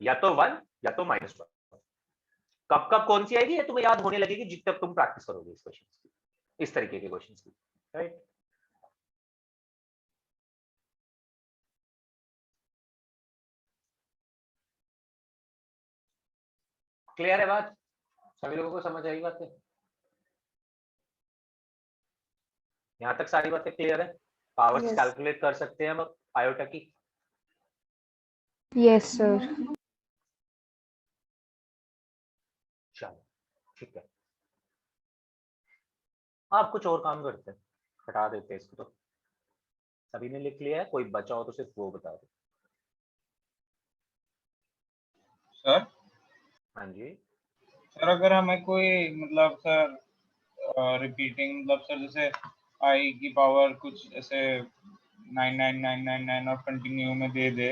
या तो 1 या तो -1। कब कब कौन सी आएगी ये तुम्हें याद होने लगेगी जितने तक तुम प्रैक्टिस करोगे इस क्वेश्चन की, इस तरीके के क्वेश्चन की, राइट। क्लियर है बात? सभी लोगों को समझ आई बातें? यहाँ तक सारी बातें क्लियर है? Powers Yes. कैलकुलेट कर सकते हैं हम आयोटा की? Yes sir. चलो ठीक है, आप कुछ और काम करते हैं, हटा देते हैं इसको। तो सभी ने लिख लिया है, कोई बचा हो तो सिर्फ वो बता दो। सर हाँ जी। सर अगर हमें कोई मतलब सर रिपीटिंग मतलब सर जैसे आई की पावर कुछ ऐसे 99999 और कंटिन्यू में दे दे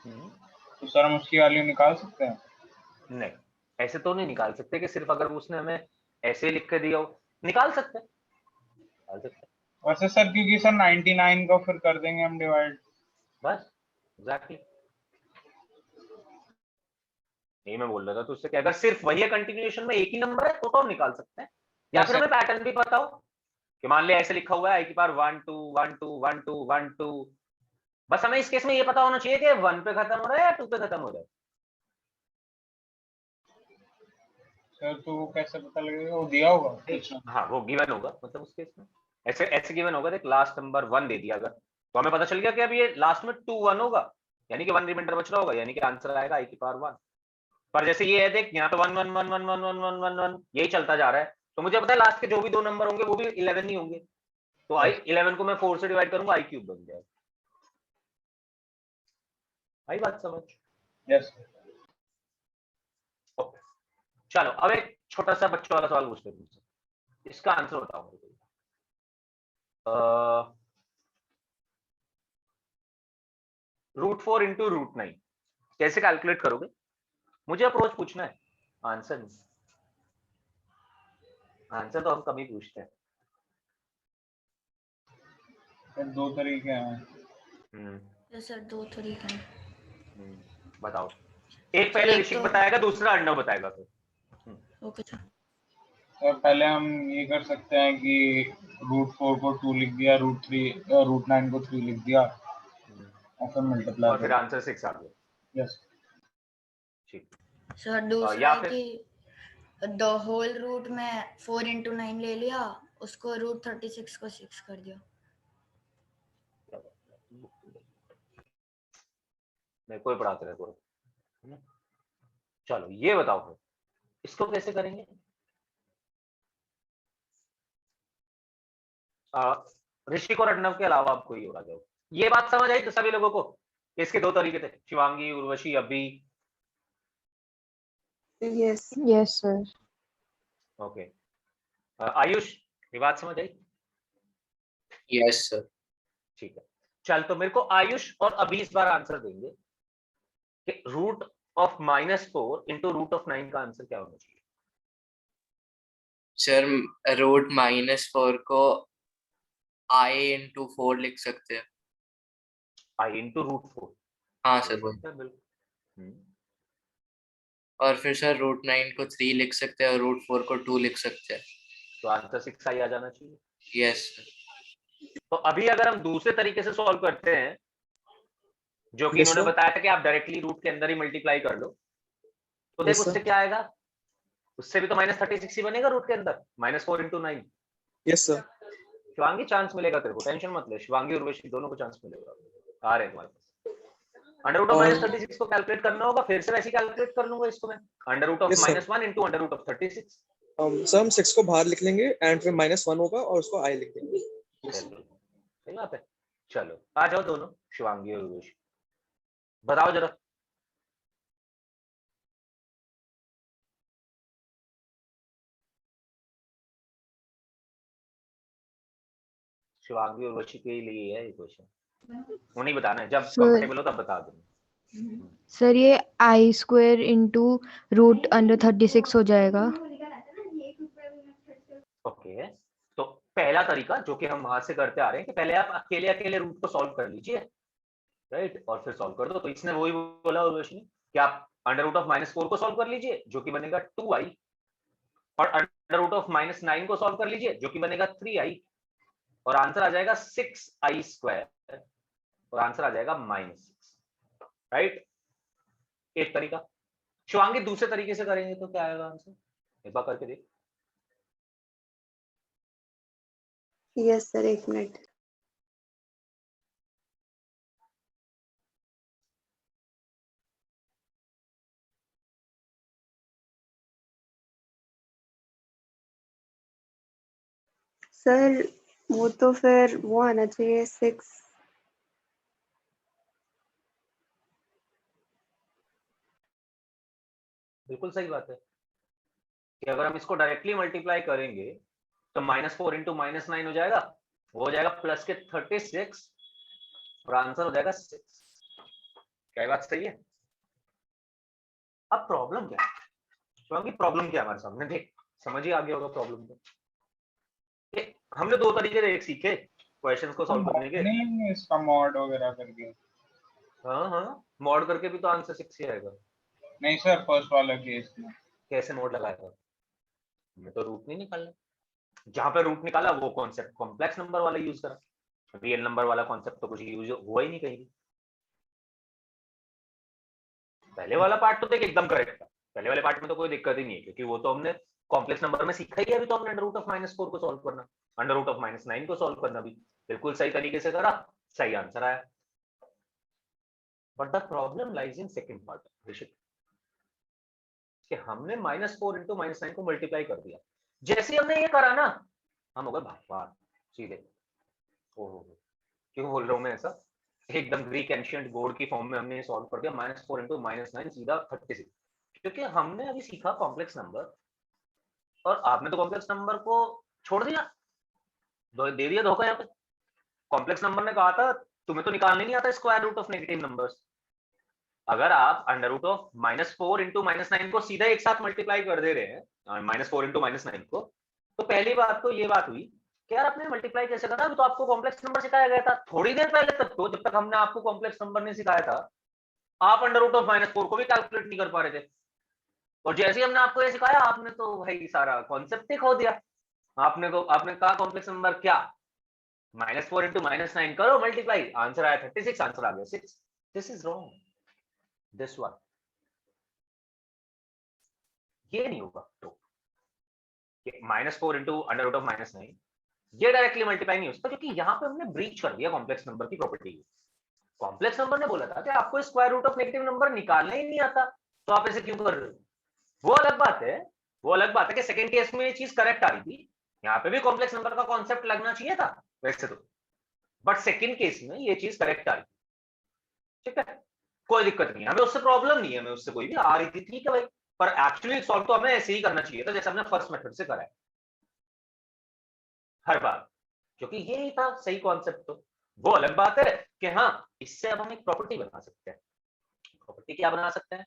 तो सर हम उसकी वैल्यू निकाल सकते हैं? नहीं, ऐसे तो नहीं निकाल सकते कि सिर्फ अगर उसने हमें ऐसे लिख के दिया हो, निकाल सकते हैं, निकाल सकते हैं। वैसे सर क्योंकि सर 99 को फिर कर देंगे हम डिवाइड। बस एग्जैक्टली यही मैं बोल रहा था तुझसे कि अगर सिर्फ वही कंटिन्यूएशन में एक ही नंबर है तो हम निकाल सकते हैं, या फिर हमें पैटर्न भी पता हो कि मान लिया ऐसे लिखा हुआ है आई की पावर 1 2 1 2 1 2 1 2, बस हमें इस केस में ये पता होना चाहिए कि 1 पे खत्म हो रहा है या 2 पे खत्म हो रहा है। सर तो वो कैसे पता लगेगा? वो दिया होगा? हाँ वो गिवन होगा, मतलब उस केस में ऐसे ऐसे गिवन होगा, देख लास्ट नंबर 1 दे दिया अगर, तो हमें पता चल गया कि अब ये लास्ट में 2 1 होगा, यानी कि 1 रिमाइंडर बच रहा होगा, यानी कि आंसर आएगा आई की पावर 1। पर जैसे ये है देख, यहाँ तो 1 1 1 1 1 1 1 1 1 यही चलता जा रहा है, तो मुझे पता है लास्ट के जो भी 2 नंबर होंगे वो भी 11 ही होंगे, तो आई 11 को मैं 4 से डिवाइड करूंगा, आई क्यूब बन जाएगा। आई बात समझ? यस। ओके चलो, अब एक छोटा सा बच्चों वाला सवाल पूछते हैं, इसका आंसर बताओ मुझे। √4 इंटू √9 कैसे कैलकुलेट करोगे? मुझे अप्रोच पूछना है, आंसर नहीं। आंसर तो हम कभी पूछते हैं। सर 2 तरीके हैं। सर 2 तरीके हैं। बताओ, एक पहले ऋषिक तो बताएगा, दूसरा अर्णव बताएगा फिर। Okay sir. तो पहले हम ये कर सकते हैं कि √4 को 2 लिख दिया, √9 को 3 लिख दिया और फिर मल्टीप्लाई और फिर आंसर 6 आ गया। यस। ठीक। सर दूसरा या है कि द होल रूट में 4 into 9 ले लिया, उसको √36 को 6 कर दिया। मेरे को ही पढ़ाते रहे पूरा। चलो ये बताओ फिर इसको कैसे करेंगे? ऋषिक और अर्णव के अलावा आपको ये हो जाओ, ये बात समझ आई तो सभी लोगों को? इसके 2 तरीके थे, शिवांगी उर्वशी अभी। Yes yes sir. Okay Ayush ये बात समझ आई? Yes sir. ठीक है चल, तो मेरे को आयुष और अभी इस बार आंसर देंगे कि √4 इंटू √9 का आंसर क्या होना चाहिए। सर रूट -4 को I into 4 लिख सकते हैं। I into √4। हाँ सर वही। बिल्कुल। और फिर सर √9 को 3 लिख सकते हैं और √4 को 2 लिख सकते हैं। तो आंसर 6 आ जाना चाहिए। Yes sir. तो अभी अगर हम दूसरे तरीके से सॉल्व करते हैं, जो कि Yes, इन्होंने sir. बताया था कि आप डायरेक्टली रूट के अंदर ही मल्टीप्लाई कर लो, तो Yes, देख sir. उससे क्या आएगा, उससे भी तो -36 ही बनेगा रूट के अंदर, -4 × 9। Yes, sir. शिवांगी चांस मिलेगा तेरे को, टेंशन मत ले, शिवांगी और उर्वशी दोनों को चांस मिलेगा। आ रहे तुम्हारे पास अंडर रूट ऑफ -36 को कैलकुलेट करना होगा, फिर से वैसे ही कैलकुलेट कर लूंगा इसको मैं, under root of Yes, sir. -1 × under root of 36। Sir हम 6 को बाहर लिख लेंगे एंड फिर -1 होगा और उसको I लिख देंगे। सही बात है। चलो आ जाओ दोनों, शिवांगी और उर्वशी, बताओ जरा। शिवांगी और उर्वशी के लिए है ये क्वेश्चन, उन्हीं बताना है, जब कंफर्टेबल हो तब बता दो। सर ये I² इंटू √36 हो जाएगा। ओके, तो पहला तरीका जो कि हम वहां से करते आ रहे हैं कि पहले आप अकेले अकेले रूट को सॉल्व कर लीजिए, राइट, और फिर सॉल्व कर दो। तो इसने वही बोला उर्वशी ने कि आप अंडर रूट ऑफ -4 को सॉल्व कर लीजिए जो कि बनेगा 2i, और अंडर रूट ऑफ -9 को सॉल्व कर लीजिए जो कि बनेगा 3i, और आंसर आ जाएगा 6i², और आंसर आ जाएगा -6, राइट। एक तरीका। शिवांगी दूसरे तरीके से करेंगे तो क्या आएगा आंसर, एक बार करके देख। Yes sir, 1 minute. सर वो तो फिर वो आना चाहिए 6। बिल्कुल सही बात है कि अगर हम इसको डायरेक्टली मल्टीप्लाई करेंगे तो -4 × -9 हो जाएगा, वो हो जाएगा प्लस के 36, और आंसर हो जाएगा 6। क्या बात सही है? अब प्रॉब्लम क्या है, क्योंकि प्रॉब्लम क्या है हमारे सामने, देख समझ ही आ गया होगा प्रॉब्लम को। हमने दो तरीके देख सीखे क्वेश्चंस को सॉल्व करने के। नहीं इसका मॉड वगैरह करके। हाँ, मॉड करके भी तो आंसर 6 ही आएगा। नहीं सर, फर्स्ट वाला केस में कैसे मॉड लगाया था? मैं तो रूट नहीं निकाला, जहां पे रूट निकाला वो कॉन्सेप्ट कॉम्प्लेक्स नंबर वाला यूज करा, रियल नंबर वाला कॉन्सेप्ट तो कुछ यूज हुआ ही नहीं कहीं। पहले वाला पार्ट तो देख एकदम करेक्ट था, पहले वाले पार्ट में तो कोई दिक्कत ही नहीं है, क्योंकि वो तो हमने कॉम्प्लेक्स नंबर में सीखा ही है। अभी तो हमने अंडर रूट ऑफ -4 को सॉल्व करना, अंडर रूट ऑफ -9 को सॉल्व करना भी बिल्कुल सही तरीके से करा, सही आंसर आया। But the problem lies in second part Rishik, कि हमने -4 × -9 को मल्टीप्लाई कर दिया। जैसे हमने ये करा ना, हम हो गए भगवान सीधे। ओहो, क्यों बोल रहा हूँ मैं ऐसा, एकदम ग्रीक एंशिएंट गॉड की फॉर्म में हमने सॉल्व कर दिया, -4 × -9 सीधा 36, क्योंकि हमने अभी सीखा कॉम्प्लेक्स नंबर, और आपने तो कॉम्प्लेक्स नंबर को छोड़ दिया, दे दिया धोखा। यहाँ पे कॉम्प्लेक्स नंबर ने कहा था तुम्हें तो निकालने नहीं आता square root of negative numbers. अगर आप अंडर रूट ऑफ -4 × -9 को सीधा एक साथ मल्टीप्लाई कर दे रहे हैं, -4 × -9 को, तो पहली बात तो ये बात हुई कि यार आपने मल्टीप्लाई कैसे करना, तो आपको कॉम्प्लेक्स नंबर सिखाया गया था थोड़ी देर पहले तक, तो जब तक हमने आपको कॉम्प्लेक्स नंबर नहीं सिखाया था आप अंडर रूट ऑफ -4 को भी कैलकुलेट नहीं कर पा रहे थे, और जैसे ही हमने आपको ये सिखाया आपने तो भाई सारा कॉन्सेप्ट ही खो दिया। आपने कहा कॉम्प्लेक्स नंबर क्या, -4 × -9 करो मल्टीप्लाई, आंसर आया 36, आंसर आ गया 6। This is wrong, this one, ये नहीं होगा। तो -4 × अंडर रूट ऑफ -9 ये डायरेक्टली मल्टीप्लाई नहीं हो सकता, क्योंकि यहाँ पे हमने ब्रीच कर दिया कॉम्प्लेक्स नंबर की प्रॉपर्टी। कॉम्प्लेक्स नंबर ने बोला था कि आपको square root of negative number निकालना ही नहीं आता, तो आप ऐसे क्यों कर रहे हो। वो अलग बात है, वो अलग बात है कि सेकंड केस में ये चीज करेक्ट आ रही थी, यहाँ पे भी कॉम्प्लेक्स नंबर का कॉन्सेप्ट लगना चाहिए था वैसे तो, बट सेकंड केस में ये चीज करेक्ट आ रही थी। ठीक है, कोई दिक्कत नहीं है, हमें उससे प्रॉब्लम नहीं है, हमें उससे कोई भी आ रही थी, ठीक है भाई, पर एक्चुअली सॉल्व तो हमें ऐसे ही करना चाहिए था जैसे हमने फर्स्ट मेथड से करा है हर बार, क्योंकि ये ही था सही कॉन्सेप्ट। तो वो अलग बात है कि हाँ इससे अब हम एक प्रॉपर्टी बना सकते हैं। प्रॉपर्टी क्या बना सकते हैं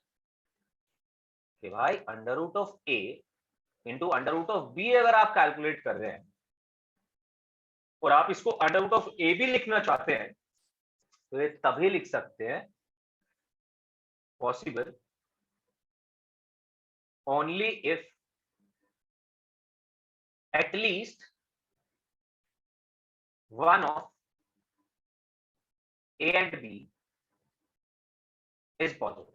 कि भाई under root of a into under root of B अगर आप कैलकुलेट कर रहे हैं और आप इसको अंडर रूट ऑफ ए भी लिखना चाहते हैं तो ये तभी लिख सकते हैं possible only if at least one of A and B is positive.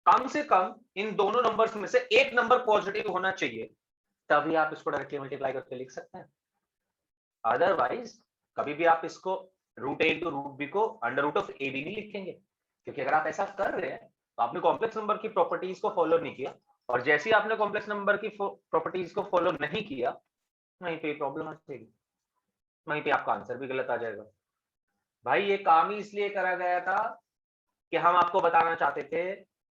कम से कम इन दोनों नंबर्स में से एक नंबर पॉजिटिव होना चाहिए, तभी आप इसको डायरेक्टली मल्टीप्लाई करके लिख सकते हैं। अदरवाइज कभी भी आप इसको root A into root B को under root of A B नहीं लिखेंगे, क्योंकि अगर आप ऐसा कर रहे हैं तो आपने कॉम्प्लेक्स नंबर की प्रॉपर्टीज को फॉलो नहीं किया, और जैसे ही आपने कॉम्प्लेक्स नंबर की प्रॉपर्टीज को फॉलो नहीं किया वहीं पे प्रॉब्लम आ जाएगी, वहीं पे आपका आंसर भी गलत आ जाएगा। भाई ये काम ही इसलिए करा गया था कि हम आपको बताना चाहते थे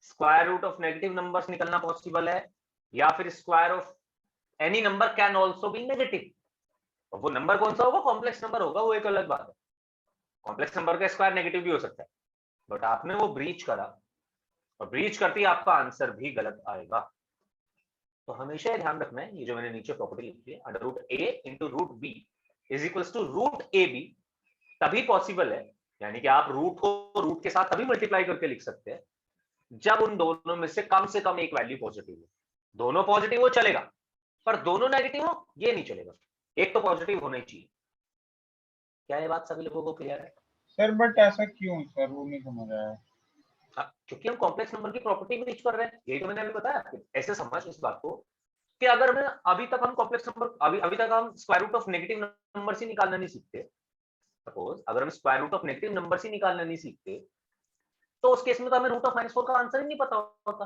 square root of negative numbers निकलना पॉसिबल है, या फिर square of any number can also be negative. वो नंबर कौन सा होगा? कॉम्प्लेक्स नंबर होगा, वो एक अलग बात है। कॉम्प्लेक्स नंबर का स्क्वायर नेगेटिव भी हो सकता है, बट आपने वो ब्रीच करा और ब्रीच करते ही आपका आंसर भी गलत आएगा। तो हमेशा ये ध्यान रखना है, ये जो मैंने नीचे प्रॉपर्टी लिखी है under root A into root B is equals to root A B, तभी पॉसिबल है, यानी कि आप रूट को रूट के साथ तभी मल्टीप्लाई करके लिख सकते हैं जब उन दोनों में से कम एक वैल्यू पॉजिटिव हो। दोनों पॉजिटिव हो चलेगा, पर दोनों नेगेटिव हो ये नहीं चलेगा, एक तो पॉजिटिव होना ही चाहिए। क्या ये बात सभी लोगों को क्लियर है? सर बट ऐसा क्यों सर, वो नहीं समझ आया। क्योंकि हम कॉम्प्लेक्स नंबर की प्रॉपर्टी में रीच कर रहे हैं, यही तो मैंने अभी बताया। ऐसे समझ इस बात को कि अगर मैं अभी तक हम कॉम्प्लेक्स नंबर अभी तक हम square root of negative number से निकालना नहीं सीखते, सपोज अगर हम square root of negative number से निकालना नहीं सीखते तो उस केस में तो हमें रूट ऑफ -4 का आंसर ही नहीं पता होता।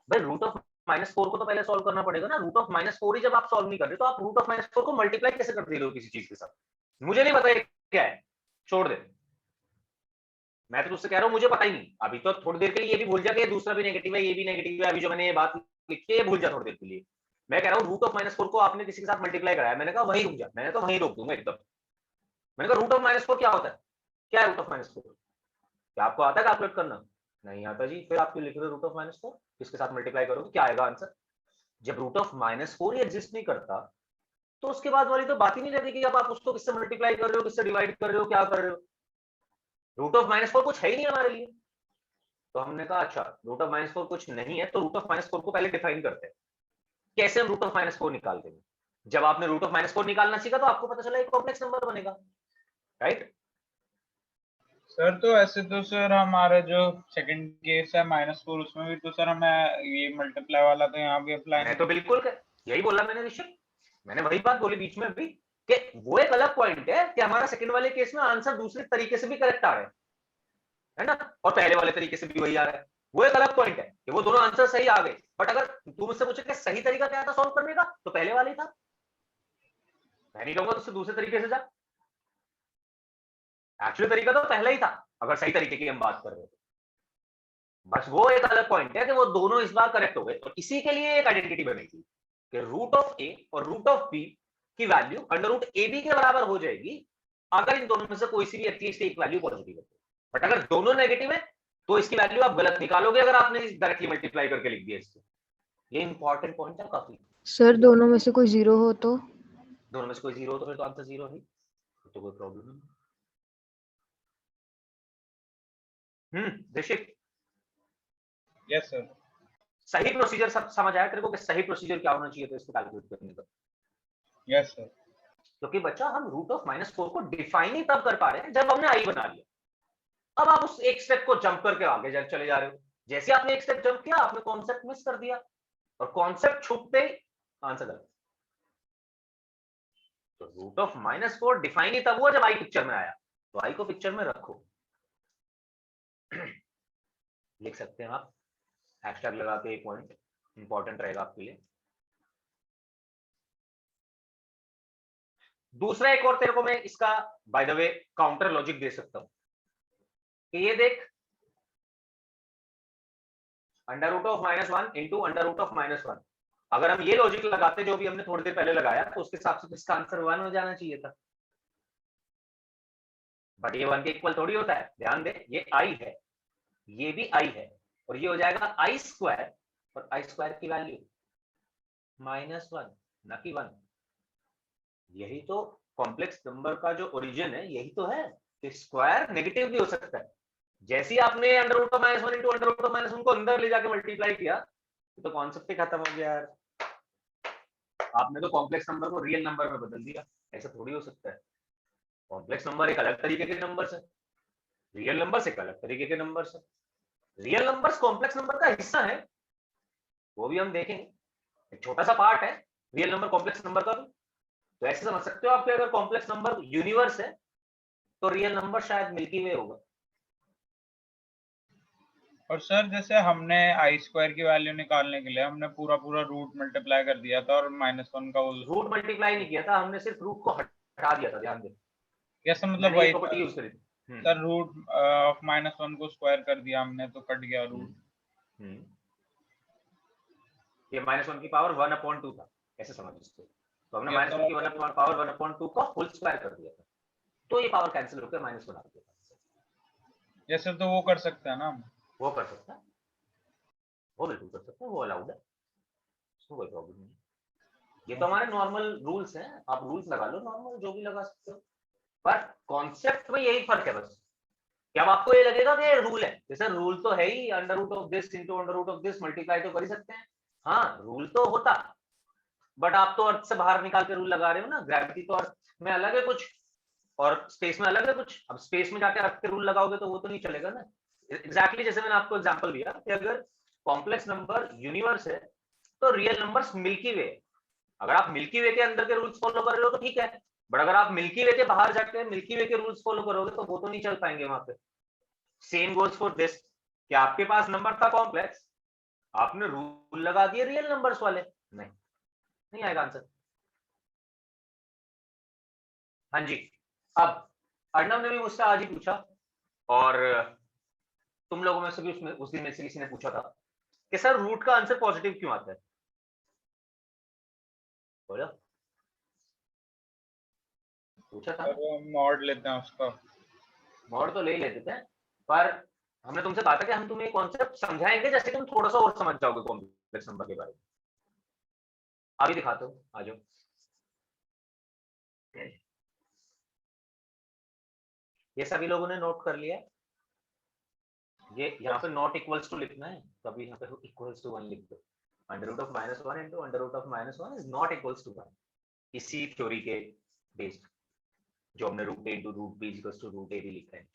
भाई रूट ऑफ -4 को तो पहले सॉल्व करना पड़ेगा ना। रूट ऑफ -4 ही जब आप सॉल्व नहीं कर रहे तो आप रूट ऑफ -4 को मल्टीप्लाई कैसे कर दे रहे हो किसी चीज के साथ? मुझे नहीं पता क्या है, छोड़ दे। मैं तो तुझसे कह रहा हूं मुझे पता ही नहीं। अभी तो थोड़ी देर के लिए ये भी भूल जा कि दूसरा भी नेगेटिव है, ये भी नेगेटिव है। अभी जो मैंने ये बात लिखी है भूल जा थोड़ी देर के लिए। मैं कह रहा हूँ रूट ऑफ -4 को आपने किसी के साथ मल्टीप्लाई कराया, मैंने कहा वहीं रुक जा, मैंने तो वहीं रोक दूंगा एकदम। मैंने कहा रूट ऑफ -4 क्या होता है? क्या है रूट ऑफ -4? क्या आपको आता है कैलकुलेट करना? नहीं आता जी। फिर आप क्यों लिख रहे हो रूट ऑफ -4? किसके साथ मल्टीप्लाई करोगे, क्या आएगा आंसर? जब रूट ऑफ -4 ही एग्जिस्ट नहीं करता तो उसके बाद वाली तो बात ही नहीं रहती कि अब आप उसको किससे मल्टीप्लाई कर रहे हो, किससे डिवाइड कर रहे हो, क्या कर रहे हो। रूट ऑफ -4 कुछ है ही नहीं हमारे लिए। तो हमने कहा अच्छा रूट ऑफ -4 कुछ नहीं है तो रूट ऑफ -4 को पहले डिफाइन करते हैं। कैसे हम रूट ऑफ -4 निकालते हैं? जब आपने रूट ऑफ -4 निकालना सीखा तो आपको पता चला एक कॉम्प्लेक्स नंबर बनेगा, राइट? सर तो ऐसे तो सर हमारा जो सेकंड केस है -4 उसमें भी तो सर हमें ये मल्टीप्लाई वाला तो यहाँ भी अप्लाई मैं तो बिल्कुल यही बोला मैंने ऋषभ, मैंने वही बात बोली बीच में भी कि वो एक अलग पॉइंट है कि हमारा सेकंड वाले केस में आंसर दूसरे तरीके से भी करेक्ट आ रहा है ना, और पहले वाले तरीके से भी वही आ रहा है। वो एक अलग पॉइंट है कि वो दोनों आंसर सही आ गए। बट अगर तू मुझसे पूछे कि सही तरीका क्या था सॉल्व करने का, तो पहले वाला ही था। मैं नहीं कहूंगा तुझसे दूसरे तरीके से जा, एक्चुअली तरीका तो पहले ही था अगर सही तरीके की हम बात कर रहे हो। बस वो एक अलग पॉइंट है कि वो दोनों इस बार करेक्ट हो गए, और इसी के लिए एक आइडेंटिटी बनेगी कि रूट ऑफ ए और रूट ऑफ बी की value under root A B के बराबर हो जाएगी अगर इन दोनों में से कोई सी भी एटलीस्ट एक वैल्यू पॉजिटिव है। बट अगर दोनों नेगेटिव है तो इसकी वैल्यू आप गलत निकालोगे अगर आपने डायरेक्टली मल्टीप्लाई करके लिख दिया इसको। ये इंपॉर्टेंट पॉइंट है काफी। सर दोनों में से कोई जीरो हो तो? दोनों में से कोई जीरो हो तो फिर तो आंसर जीरो ही, तो कोई प्रॉब्लम नहीं। ऋषिक यस सर। सही प्रोसीजर सब समझ आया तेरे को कि सही प्रोसीजर क्या होना चाहिए था इसको कैलकुलेट करने का? Yes sir. क्योंकि बच्चा हम रूट ऑफ -4 को डिफाइन ही तब कर पा रहे हैं जब हमने आई बना लिया। अब आप उस एक स्टेप को जंप करके आगे चले जा रहे हो। जैसे आपने एक स्टेप जंप किया आपने कॉन्सेप्ट मिस कर दिया, और कॉन्सेप्ट छूटते ही आंसर गलत। तो रूट ऑफ -4 डिफाइन ही तब हुआ जब आई पिक्चर में आया, तो आई को पिक्चर में रखो। लिख सकते हैं आप हैशटैग लगा के, एक पॉइंट इंपॉर्टेंट रहेगा आपके लिए। दूसरा एक और तेरे को मैं इसका by the way counter logic दे सकता हूं कि ये देख under root of -1 into under root of -1, अगर हम ये लॉजिक लगाते जो भी हमने थोड़ी देर पहले लगाया तो उसके हिसाब से इसका आंसर 1 हो जाना चाहिए था। बट ये 1 के इक्वल थोड़ी होता है, ध्यान दे। ये i है, ये भी i है, और ये हो जाएगा i² और आई स्क्वायर की वैल्यू -1 ना कि 1। यही तो कॉम्प्लेक्स नंबर का जो ओरिजिन है, यही तो है कि स्क्वायर नेगेटिव भी हो सकता है। जैसे ही आपने under root of -1 into under root of -1 को अंदर ले जाके मल्टीप्लाई किया तो कॉन्सेप्ट ही खत्म हो गया यार। आपने तो कॉम्प्लेक्स नंबर को रियल नंबर में बदल दिया। ऐसा थोड़ी हो सकता है। कॉम्प्लेक्स नंबर एक अलग तरीके के नंबर है, रियल नंबर एक अलग तरीके के नंबर है। रियल नंबर्स कॉम्प्लेक्स नंबर का हिस्सा है, वो भी हम देखेंगे। एक छोटा सा पार्ट है रियल नंबर कॉम्प्लेक्स नंबर का भी। तो ऐसे समझ सकते हो आप कि अगर कॉम्प्लेक्स नंबर यूनिवर्स है तो रियल नंबर शायद मिल्की वे होगा। और सर जैसे हमने आई स्क्वायर की वैल्यू निकालने के लिए हमने पूरा रूट मल्टीप्लाई कर दिया था और -1 का रूट मल्टीप्लाई नहीं किया था हमने, सिर्फ रूट को हटा दिया था। ध्यान दे, कैसे मतलब मैंने वही ये प्रॉपर्टी यूज करी थी। सर रूट ऑफ -1 को स्क्वायर कर दिया हमने तो कट गया रूट। ये -1 की पावर 1/2 था, ऐसे समझ इसको। तो हमने -1 की पावर 1/2 का होल स्क्वायर कर दिया था, तो ये पावर कैंसिल होकर -1 आ गया। जैसे तो वो कर सकते हैं ना हम? वो कर सकता है, वो बिल्कुल कर सकता है, वो अलाउड है, उसमें कोई प्रॉब्लम नहीं। ये तो हमारे नॉर्मल रूल्स हैं, आप रूल्स लगा लो नॉर्मल जो भी लगा सकते हो, पर कॉन्सेप्ट में यही फर्क है बस। क्या आपको ये लगेगा कि रूल है? जैसे रूल तो है ही, under root of this into under root of this multiply तो कर ही सकते हैं। हाँ रूल तो होता, बट आप तो अर्थ से बाहर निकाल के रूल लगा रहे हो ना। ग्रेविटी तो अर्थ में अलग है कुछ और स्पेस में अलग है कुछ। अब स्पेस में जाके अर्थ के रूल लगाओगे तो वो तो नहीं चलेगा ना। एग्जैक्टली जैसे मैंने आपको एग्जांपल दिया कि अगर कॉम्प्लेक्स नंबर यूनिवर्स है तो रियल नंबर्स मिल्की वे। अगर आप मिल्की वे के अंदर के रूल्स फॉलो कर रहे हो तो ठीक है, बट अगर आप मिल्की वे के बाहर जाके मिल्की वे के रूल्स फॉलो करोगे तो वो तो नहीं चल पाएंगे वहां पे। सेम गोज फॉर दिस कि आपके पास नंबर था कॉम्प्लेक्स, आपने रूल लगा दिए रियल नंबर्स वाले, नहीं आएगा आंसर। हाँ जी, अब अर्णव ने भी मुझसे आज ही पूछा और तुम लोगों में से भी उसमें उस दिन में से किसी ने पूछा था कि सर रूट का आंसर पॉजिटिव क्यों आता है? बोलो, पूछा था। मॉड लेते हैं उसका। मॉड तो ले ही लेते हैं, पर हमने तुमसे कहा था कि हम तुम्हें कॉन्सेप्ट समझाएंगे जैसे तुम थोड़ा सा और समझ जाओगे कॉम्प्लेक्स नंबर के बारे में। अभी दिखाते हो, आ जाओ। ये सभी लोगों ने नोट कर लिया? ये यहाँ पे नॉट इक्वल्स टू लिखना है, तो अभी यहाँ पे इक्वल्स टू 1 लिख दो। Under root of -1 into under root of -1 is not equals to 1। इसी थ्योरी के बेस्ड जो हमने root a into root b equals to root a भी लिखा है।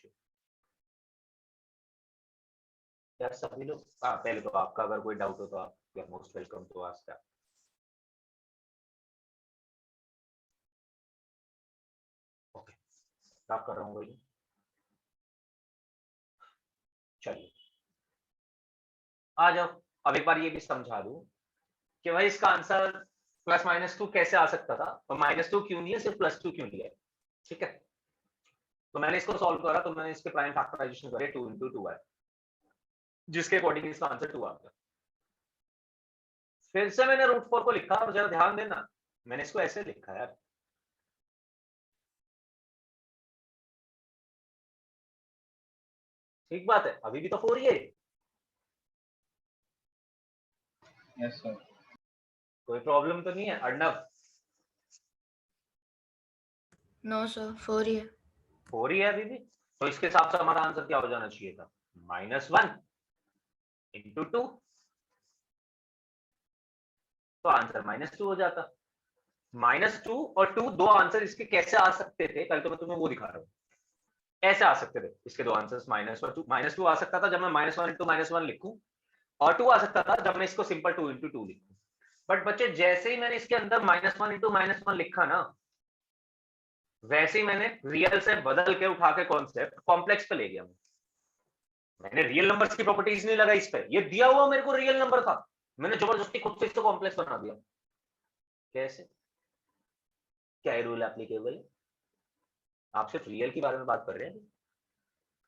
यार सभी लोग, पहले तो आपका अगर कोई डाउट हो तो आप you are most welcome to ask that. Okay, start कर रहा हूँ भाई। चलिए आ जाओ। अब एक बार ये भी समझा दूं कि भाई इसका आंसर +-2 कैसे आ सकता था और -2 क्यों नहीं है, सिर्फ +2 क्यों लिया है। ठीक है, तो मैंने इसको सॉल्व करा तो मैंने इसके प्राइम फैक्टराइजेशन करे 2 × 2 है, जिसके अकॉर्डिंग इसका आंसर 2 आ गया। फिर से मैंने √4 को लिखा और जरा ध्यान देना, मैंने इसको ऐसे लिखा यार। ठीक बात है, अभी भी तो 4 ही है। Yes sir. कोई प्रॉब्लम तो नहीं है अर्णव? नो सर, 4 ही है। 4 ही है अभी भी। तो इसके हिसाब से हमारा आंसर क्या हो जाना चाहिए था? -1 × 2, तो आंसर -2 हो जाता। -2 और 2 दो आंसर इसके कैसे आ सकते थे, पहले तो मैं तुम्हें वो दिखा रहा हूँ। ऐसे आ सकते थे इसके दो आंसर्स, -2 आ सकता था जब मैं -1 × -1 लिखूं, और 2 आ सकता था जब मैं इसको सिंपल 2 × 2 लिखूं। बट बच्चे जैसे ही मैंने इसके अंदर -1 × -1 लिखा ना, वैसे ही मैंने रियल से बदल के उठा के कॉन्सेप्ट कॉम्प्लेक्स पे ले गया। मैंने रियल नंबर्स की प्रॉपर्टीज नहीं लगाई इस पे, ये दिया हुआ मेरे को रियल नंबर था, मैंने जबरदस्ती खुद से इसको कॉम्प्लेक्स बना दिया। कैसे? क्या रूल एप्लीकेबल? आप सिर्फ रियल के बारे में बात कर रहे हैं,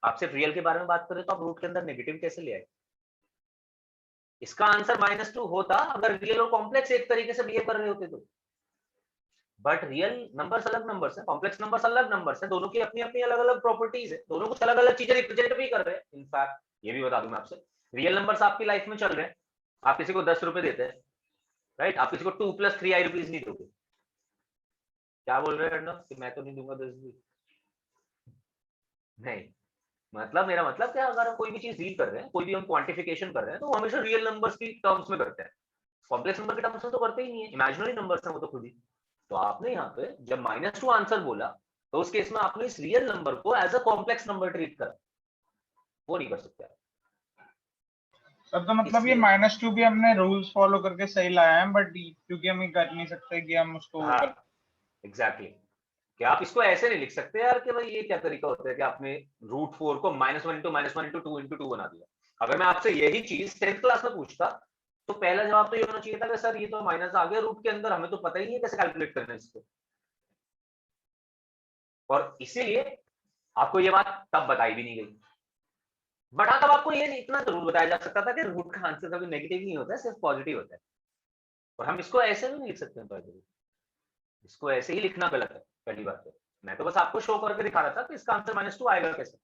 आप सिर्फ रियल के बारे में बात कर रहे हैं, तो आप रूट के अंदर नेगेटिव कैसे ले आए? इसका आंसर -2 होता अगर रियल और कॉम्प्लेक्स एक तरीके से बिहेव कर रहे होते तो। बट रियल नंबर्स अलग नंबर्स है, कॉम्प्लेक्स नंबर्स अलग नंबर्स है, दोनों की अपनी अपनी अलग अलग प्रॉपर्टीज है, दोनों कुछ अलग अलग चीजें रिप्रेजेंट भी कर रहे हैं। इनफैक्ट ये भी बता दूं मैं आपसे, रियल नंबर्स आपकी लाइफ में चल रहे हैं, आप किसी को 10 रुपए देते हैं, राइट? आप किसी को 2 + 3i रुपीज नहीं दोगे। क्या बोल रहे हैं अर्णव कि मैं तो नहीं दूंगा 10 भी? नहीं, मतलब मेरा मतलब क्या, अगर हम कोई भी चीज डील कर रहे हैं, कोई भी हम क्वांटिफिकेशन कर रहे हैं, तो वो हमेशा रियल नंबर्स की टर्म्स में करते हैं। कॉम्प्लेक्स नंबर के टर्म्स में तो करते ही नहीं है, इमेजिनरी नंबर्स हैं वो तो खुद ही। तो आपने यहाँ पे जब -2 आंसर बोला, तो उस केस में आपने इस रियल नंबर को as a complex number treat करा, वो नहीं कर सकते आप। सर तो मतलब ये -2 भी हमने रूल्स फॉलो करके सही लाया है, बट क्योंकि हम ये कर नहीं सकते कि हम उसको हाँ, एग्जैक्टली कि आप इसको ऐसे नहीं लिख सकते यार कि भाई ये क्या तरीका होता है कि आपने √4 को -1 × -1 × 2 × 2 बना दिया। अगर मैं आपसे यही चीज 10th क्लास में पूछता, तो पहला जवाब तो ये होना चाहिए था कि सर ये तो माइनस आ गया रूट के अंदर, हमें तो पता ही नहीं है कैसे कैलकुलेट करना है इसको। और इसीलिए आपको ये बात तब बताई भी नहीं गई, बट हाँ तब आपको ये इतना जरूर बताया जा सकता था कि रूट का आंसर कभी नेगेटिव नहीं होता है, सिर्फ पॉजिटिव होता है। और हम इसको ऐसे भी नहीं लिख सकते हैं, इसको ऐसे ही लिखना गलत है। पहली बात तो मैं तो बस आपको शो करके दिखा रहा था कि इसका आंसर -2 आएगा कैसे।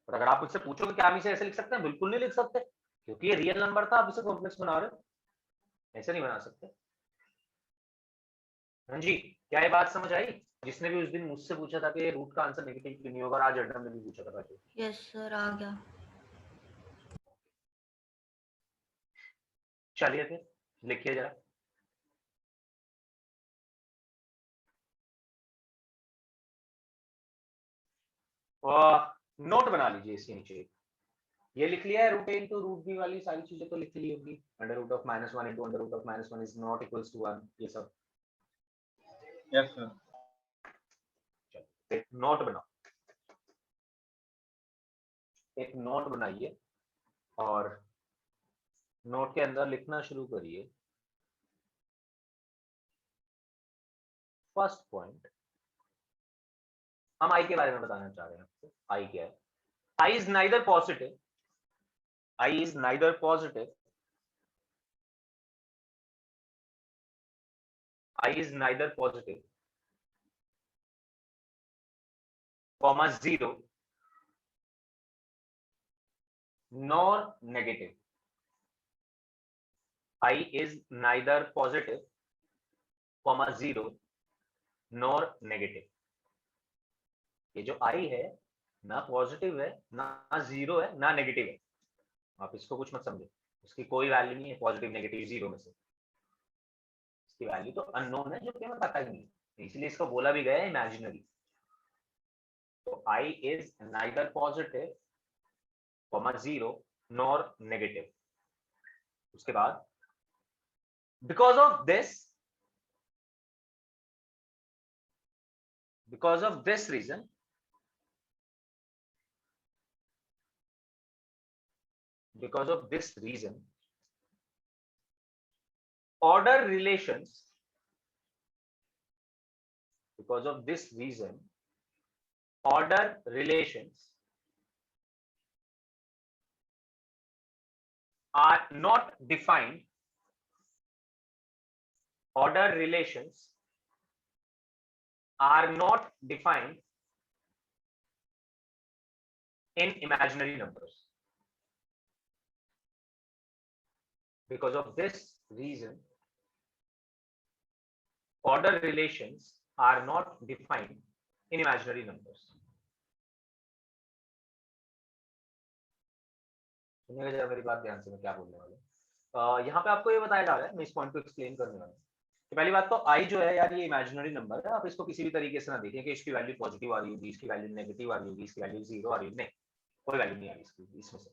और अगर आप मुझसे पूछोगे क्या हम इसे ऐसे लिख सकते हैं, बिल्कुल नहीं लिख सकते, क्योंकि ये रियल नंबर था, आप इसे कॉम्प्लेक्स बना रहे हो, ऐसे नहीं बना सकते। हाँ जी, क्या ये बात समझ आई? जिसने भी उस दिन मुझसे पूछा था कि रूट का आंसर नेगेटिव क्यों नहीं होगा, आज अर्णव ने भी पूछा था। यस सर, आ गया। चलिए फिर लिखिए जरा। नोट बना लीजिए इसके नीचे। ये लिख लिया है, √a × √b वाली सारी चीजें तो लिख ली होगी। √1 × -1 × -1 इज नॉट इक्वल्स टू 1, ये सब। Yes sir. एक नोट बनाओ, एक नोट बनाइए और नोट के अंदर लिखना शुरू करिए। फर्स्ट पॉइंट, हम आई के बारे में बताना चाह रहे हैं आपको। आई क्या है? I is neither positive, i is neither positive, I is neither positive, comma 0, nor negative. I is neither positive, comma 0, nor negative. ये जो I है ना पॉजिटिव है, ना 0 है, ना नेगेटिव है। आप इसको कुछ मत समझो, उसकी कोई वैल्यू नहीं है पॉजिटिव नेगेटिव 0 में से। इसकी वैल्यू तो अननोन है, जो कि हमें पता ही नहीं, इसलिए इसको बोला भी गया है इमेजिनरी। तो I is neither positive, comma 0, nor negative. उसके बाद because of this reason, order relations, are not defined. Order relations are not defined in imaginary numbers. Because of this reason, order relations are not defined in imaginary numbers. सुनिएगा जरा मेरी बात ध्यान से, मैं क्या बोलने वाला हूँ। यहाँ पे आपको ये बताया जा रहा है, मैं इस पॉइंट को एक्सप्लेन करने वाला हूँ। तो पहली बात तो आई जो है यार, ये इमेजिनरी नंबर है, आप इसको किसी भी तरीके से ना देखें कि इसकी वैल्यू पॉजिटिव आ रही होगी, इसकी वैल्यू नेगेटिव आ रही होगी, इसकी वैल्यू 0 आ रही होगी। नहीं, कोई वैल्यू नहीं आ रही इसकी इसमें से।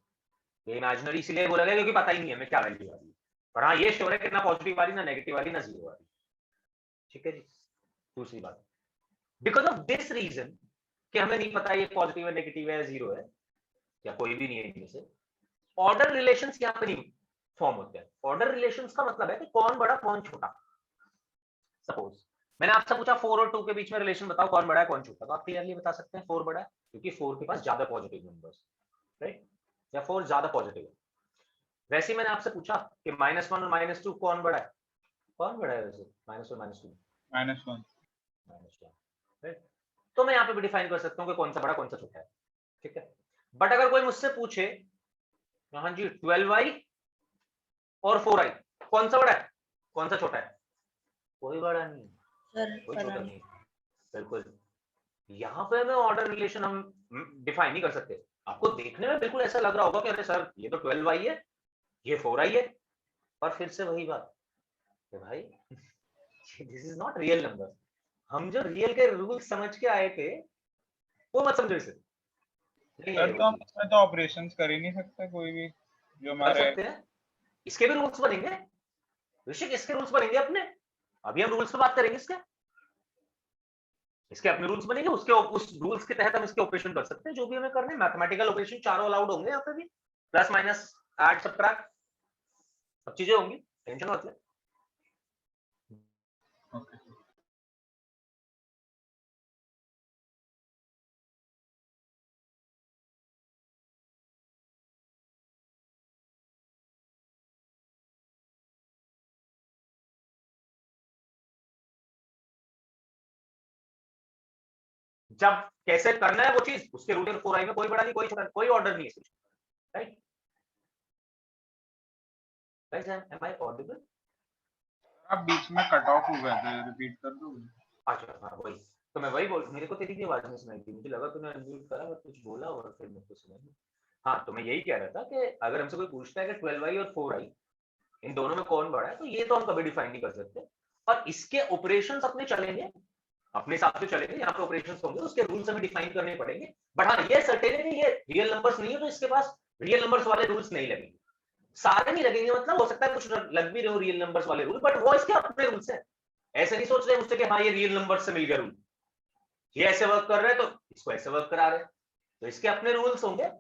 ये इमेजिनरी इसलिए बोला गया क्योंकि पता ही नहीं है हमें क्या वैल्यू आ रही है, पर हाँ ये श्योर है कि ना पॉजिटिव आ रही, ना नेगेटिव आ रही, ना 0 आ रही। ठीक है जी। दूसरी बात, बिकॉज ऑफ दिस रीजन कि हमें नहीं पता ये पॉजिटिव है, नेगेटिव है, 0 है, या कोई भी नहीं है इनमें से, ऑर्डर रिलेशंस यहाँ पे नहीं फॉर्म होते हैं। ऑर्डर रिलेशंस का मतलब है कि कौन बड़ा कौन छोटा। सपोज मैंने आपसे पूछा 4 और 2 के बीच में रिलेशन बताओ, कौन बड़ा है कौन छोटा, तो आप क्लियरली बता सकते हैं 4 बड़ा है, क्योंकि 4 के पास ज्यादा पॉजिटिव नंबर्स, राइट, या 4 ज्यादा पॉजिटिव है। वैसे ही मैंने आपसे पूछा कि -1 और -2 कौन बड़ा है, कौन बड़ा है वैसे, -1 -2, -1, राइट। तो मैं यहाँ पे भी डिफाइन कर सकता हूँ कि कौन सा बड़ा कौन सा छोटा है, ठीक है। बट अगर कोई मुझसे पूछे हाँ जी 12y और 4i, कौन सा बड़ा है कौन सा छोटा है? कोई बड़ा नहीं, सर कोई पता छोटा नहीं। नहीं। बिल्कुल, यहाँ पे हमें ऑर्डर रिलेशन हम डिफाइन नहीं कर सकते। आपको देखने में बिल्कुल ऐसा लग रहा होगा कि अरे सर ये तो 12i है, ये 4i है, पर फिर से वही बात कि भाई this is not real number. हम जो रियल के रूल समझ के आए थे वो मत समझो इसे। नहीं है सर वो तो हम चीज। इसमें तो ऑपरेशंस कर ही नहीं सकते कोई भी जो कर हमारे। सकते हैं, इसके भी रूल्स बनेंगे ऋषिक, इसके रूल्स बनेंगे अपने। अभी हम रूल्स पे बात करेंगे इसके अपने रूल्स बनेंगे, उसके उस रूल्स के तहत हम इसके ऑपरेशन कर सकते हैं जो भी हमें करने। मैथमेटिकल ऑपरेशन चारों अलाउड होंगे यहाँ पे भी, प्लस माइनस ऐड सब्ट्रैक्ट सब चीजें होंगी, टेंशन मत ले। ओके जब कैसे करना है वो चीज, उसके रूट और 4i में कोई बड़ा नहीं कोई छोटा, कोई ऑर्डर नहीं है, right? Guys am I audible? आप बीच में कट ऑफ हो गए थे, रिपीट कर दो। अच्छा हाँ वही, तो मैं वही बोल, मेरे को तेरी की आवाज नहीं सुनाई दी, मुझे लगा तूने अनम्यूट करा और कुछ बोला और फिर मेरे को सुनाई नहीं। हाँ तो मैं यही कह रहा था कि अगर हमसे कोई पूछता है कि 12i और 4i इन दोनों में कौन बड़ा है, तो ये तो हम कभी डिफाइन नहीं कर सकते, पर इसके ऑपरेशंस अपने चलेंगे, अपने हिसाब से चलेंगे। यहाँ पे ऑपरेशंस होंगे, उसके रूल्स हमें डिफाइन करने पड़ेंगे। बट हाँ ये सर्टेन है कि ये रियल नंबर्स नहीं है तो इसके पास रियल नंबर्स वाले रूल्स नहीं लगेंगे, सारे नहीं लगेंगे। मतलब हो सकता है कुछ लग भी रहे हो रियल नंबर्स वाले रूल, बट वो इसके अपने रूल्स हैं। ऐसे नहीं सोच रहे मुझसे कि हाँ ये रियल नंबर से मिल गया रूल, ये ऐसे वर्क कर रहे हैं तो इसको ऐसे वर्क करा रहे हैं, तो इसके अपने रूल्स होंगे।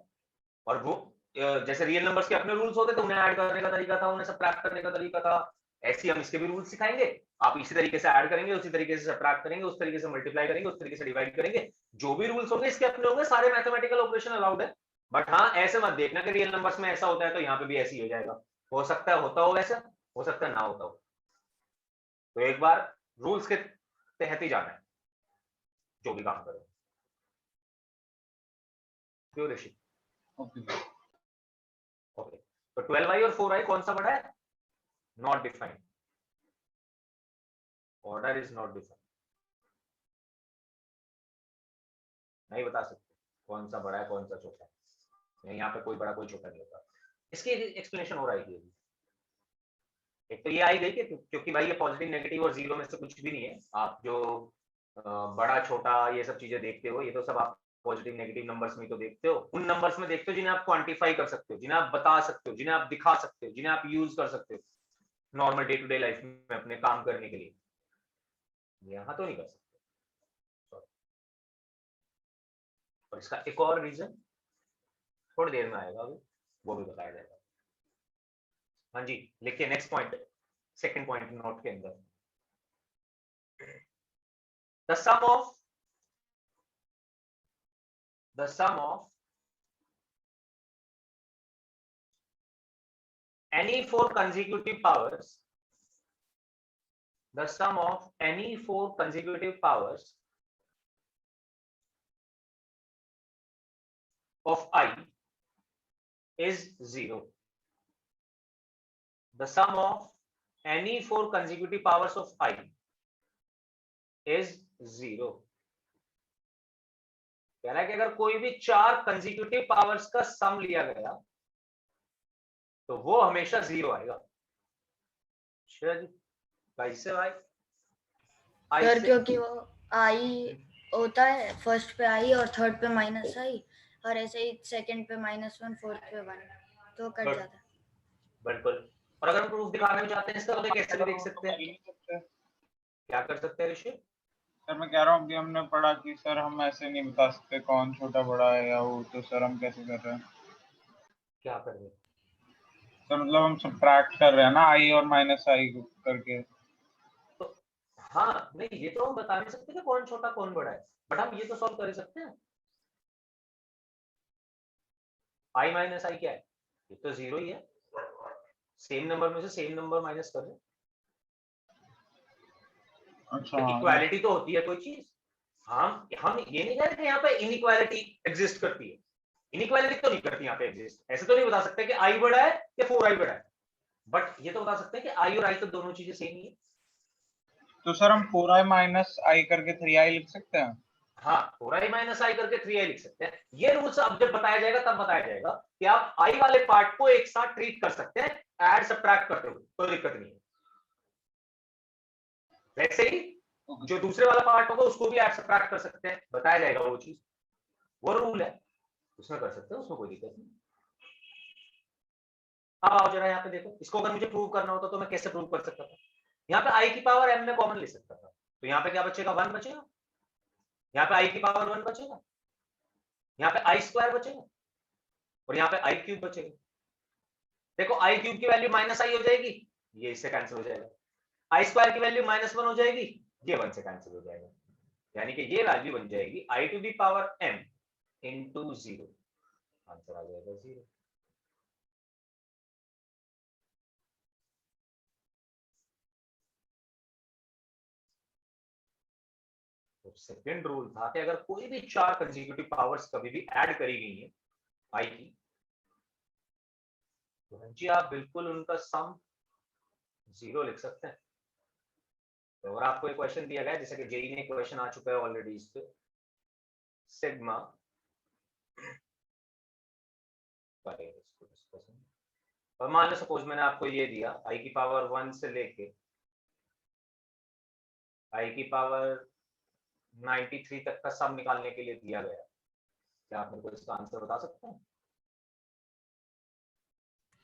और वो जैसे रियल नंबर्स के अपने रूल्स होते तो उन्हें ऐड करने का तरीका था, उन्हें सबट्रैक्ट करने का तरीका था, ऐसे हम इसके भी रूल्स सिखाएंगे। आप इसी तरीके से ऐड करेंगे, उसी तरीके से सबट्रैक्ट करेंगे, उस तरीके से मल्टीप्लाई करेंगे, उस तरीके से डिवाइड करेंगे। जो भी रूल्स होंगे इसके अपने होंगे, सारे मैथमेटिकल ऑपरेशन अलाउड है। बट हाँ ऐसे मत देखना कि रियल नंबर्स में ऐसा होता है तो यहाँ पे भी ऐसे ही हो जाएगा। हो सकता है होता हो वैसा, हो सकता है ना होता हो। तो एक बार रूल्स के तहत ही जाना है जो भी काम करो। क्यों ऋषि? ओके ओके, तो 12i और 4i कौन सा बड़ा है? Not defined, order is not defined, नहीं बता सकते कौन सा बड़ा है कौन सा छोटा है। यहाँ पे कोई बड़ा कोई छोटा नहीं होता। इसकी एक्सप्लेनेशन हो रही है। एक तो ये आई गई कि क्योंकि भाई ये पॉजिटिव नेगेटिव और जीरो में से कुछ भी नहीं है। आप जो बड़ा छोटा ये सब चीजें देखते हो, ये तो सब आप पॉजिटिव नेगेटिव नंबर्स में तो देखते हो, उन नंबर्स में देखते हो जिन्हें आप क्वांटिफाई कर सकते हो, जिन्हें आप बता सकते हो, जिन्हें आप दिखा सकते हो, जिन्हें आप यूज कर सकते हो normal day to day life में अपने काम करने के लिए। यहाँ तो नहीं कर सकते। और इसका एक और रीजन थोड़ी देर में आएगा, अभी वो भी बताया जाएगा। हाँ जी लिखिए next point, second point note के अंदर, the sum of any four consecutive powers, the sum of any four consecutive powers of I is 0. The sum of any four consecutive powers of I is 0. कह रहा है कि अगर कोई भी चार कंसेक्यूटिव पावर्स का सम लिया गया तो वो हमेशा 0 आएगा। कैसे भाई? सर क्योंकि वो आई होता है फर्स्ट पे आई और थर्ड पे माइनस आई, और ऐसे ही सेकंड पे -1 फोर्थ पे 1, तो कट जाता है। बिल्कुल। और अगर हम प्रूफ दिखाना भी चाहते हैं इसका तो कैसे भी देख सकते हैं। क्या कर सकते हैं ऋषि? सर मैं कह रहा हूँ अभी हमने पढ़ा कि सर हम ऐसे नहीं बता सकते कौन छोटा बड़ा है या वो, तो सर हम कैसे कर रहे हैं? क्या कर रहे हैं सर मतलब हम सबट्रैक्ट कर रहे हैं ना आई और -i करके। तो हाँ नहीं ये तो हम बता नहीं सकते कि कौन छोटा कौन बड़ा है, बट हम ये तो सॉल्व कर सकते हैं। i माइनस आई क्या है? ये तो 0 ही है, सेम नंबर में से सेम नंबर माइनस कर रहे हैं। अच्छा इक्वालिटी तो होती है कोई चीज, हम ये नहीं कह रहे कि यहाँ पे इनइक्वालिटी एग्जिस्ट करती है, इनइक्वालिटी तो नहीं करती यहाँ पे एग्जिस्ट। ऐसे तो नहीं बता सकते कि i बड़ा है या 4i बड़ा है, बट ये तो बता सकते हैं कि आई और आई तो दोनों चीजें सेम ही है। तो सर हम 4i माइनस आई करके 3i लिख सकते हैं। हाँ, 4i माइनस आई करके 3i लिख सकते हैं। ये रूल्स अब जब बताया जाएगा तब बताया जाएगा कि आप आई वाले पार्ट को एक साथ ट्रीट कर सकते हैं ऐड सब्ट्रैक्ट करते हुए, कोई दिक्कत नहीं है। वैसे ही जो दूसरे वाला पार्ट होगा उसको भी ऐड सब्ट्रैक्ट कर सकते हैं, बताया जाएगा वो चीज, वो रूल है, उसमें कर सकते हैं, उसमें कोई दिक्कत नहीं। अब आओ जरा यहाँ पे देखो, इसको अगर मुझे प्रूव करना होता तो मैं कैसे प्रूव कर सकता था? यहाँ पे आई की पावर m में कॉमन ले सकता था, तो यहाँ पे क्या बचेगा? 1 बचेगा, यहाँ पे आई की पावर 1 बचेगा, यहाँ पे आई स्क्वायर बचेगा और यहाँ पे आई क्यूब बचेगा। देखो आई क्यूब की वैल्यू माइनस आई हो जाएगी, ये इससे कैंसिल हो जाएगा। आई स्क्वायर की वैल्यू -1 हो जाएगी, ये 1 से कैंसिल हो जाएगा, यानी कि ये वैल्यू बन जाएगी i to the power m into 0, answer आ जाएगा 0। तो सेकंड रूल था कि अगर कोई भी 4 कंसेक्यूटिव पावर्स कभी भी ऐड करी गई है आई की, तो जी आप बिल्कुल उनका सम 0 लिख सकते हैं। तो अगर आपको एक क्वेश्चन दिया गया, जैसे कि जेई में क्वेश्चन आ चुका है ऑलरेडी इस पे, सिग्मा और मान लो सपोज मैंने आपको ये दिया आई की पावर 1 से लेके आई की पावर 93 तक का सम निकालने के लिए दिया गया, क्या आप मेरे को इसका आंसर बता सकते हैं?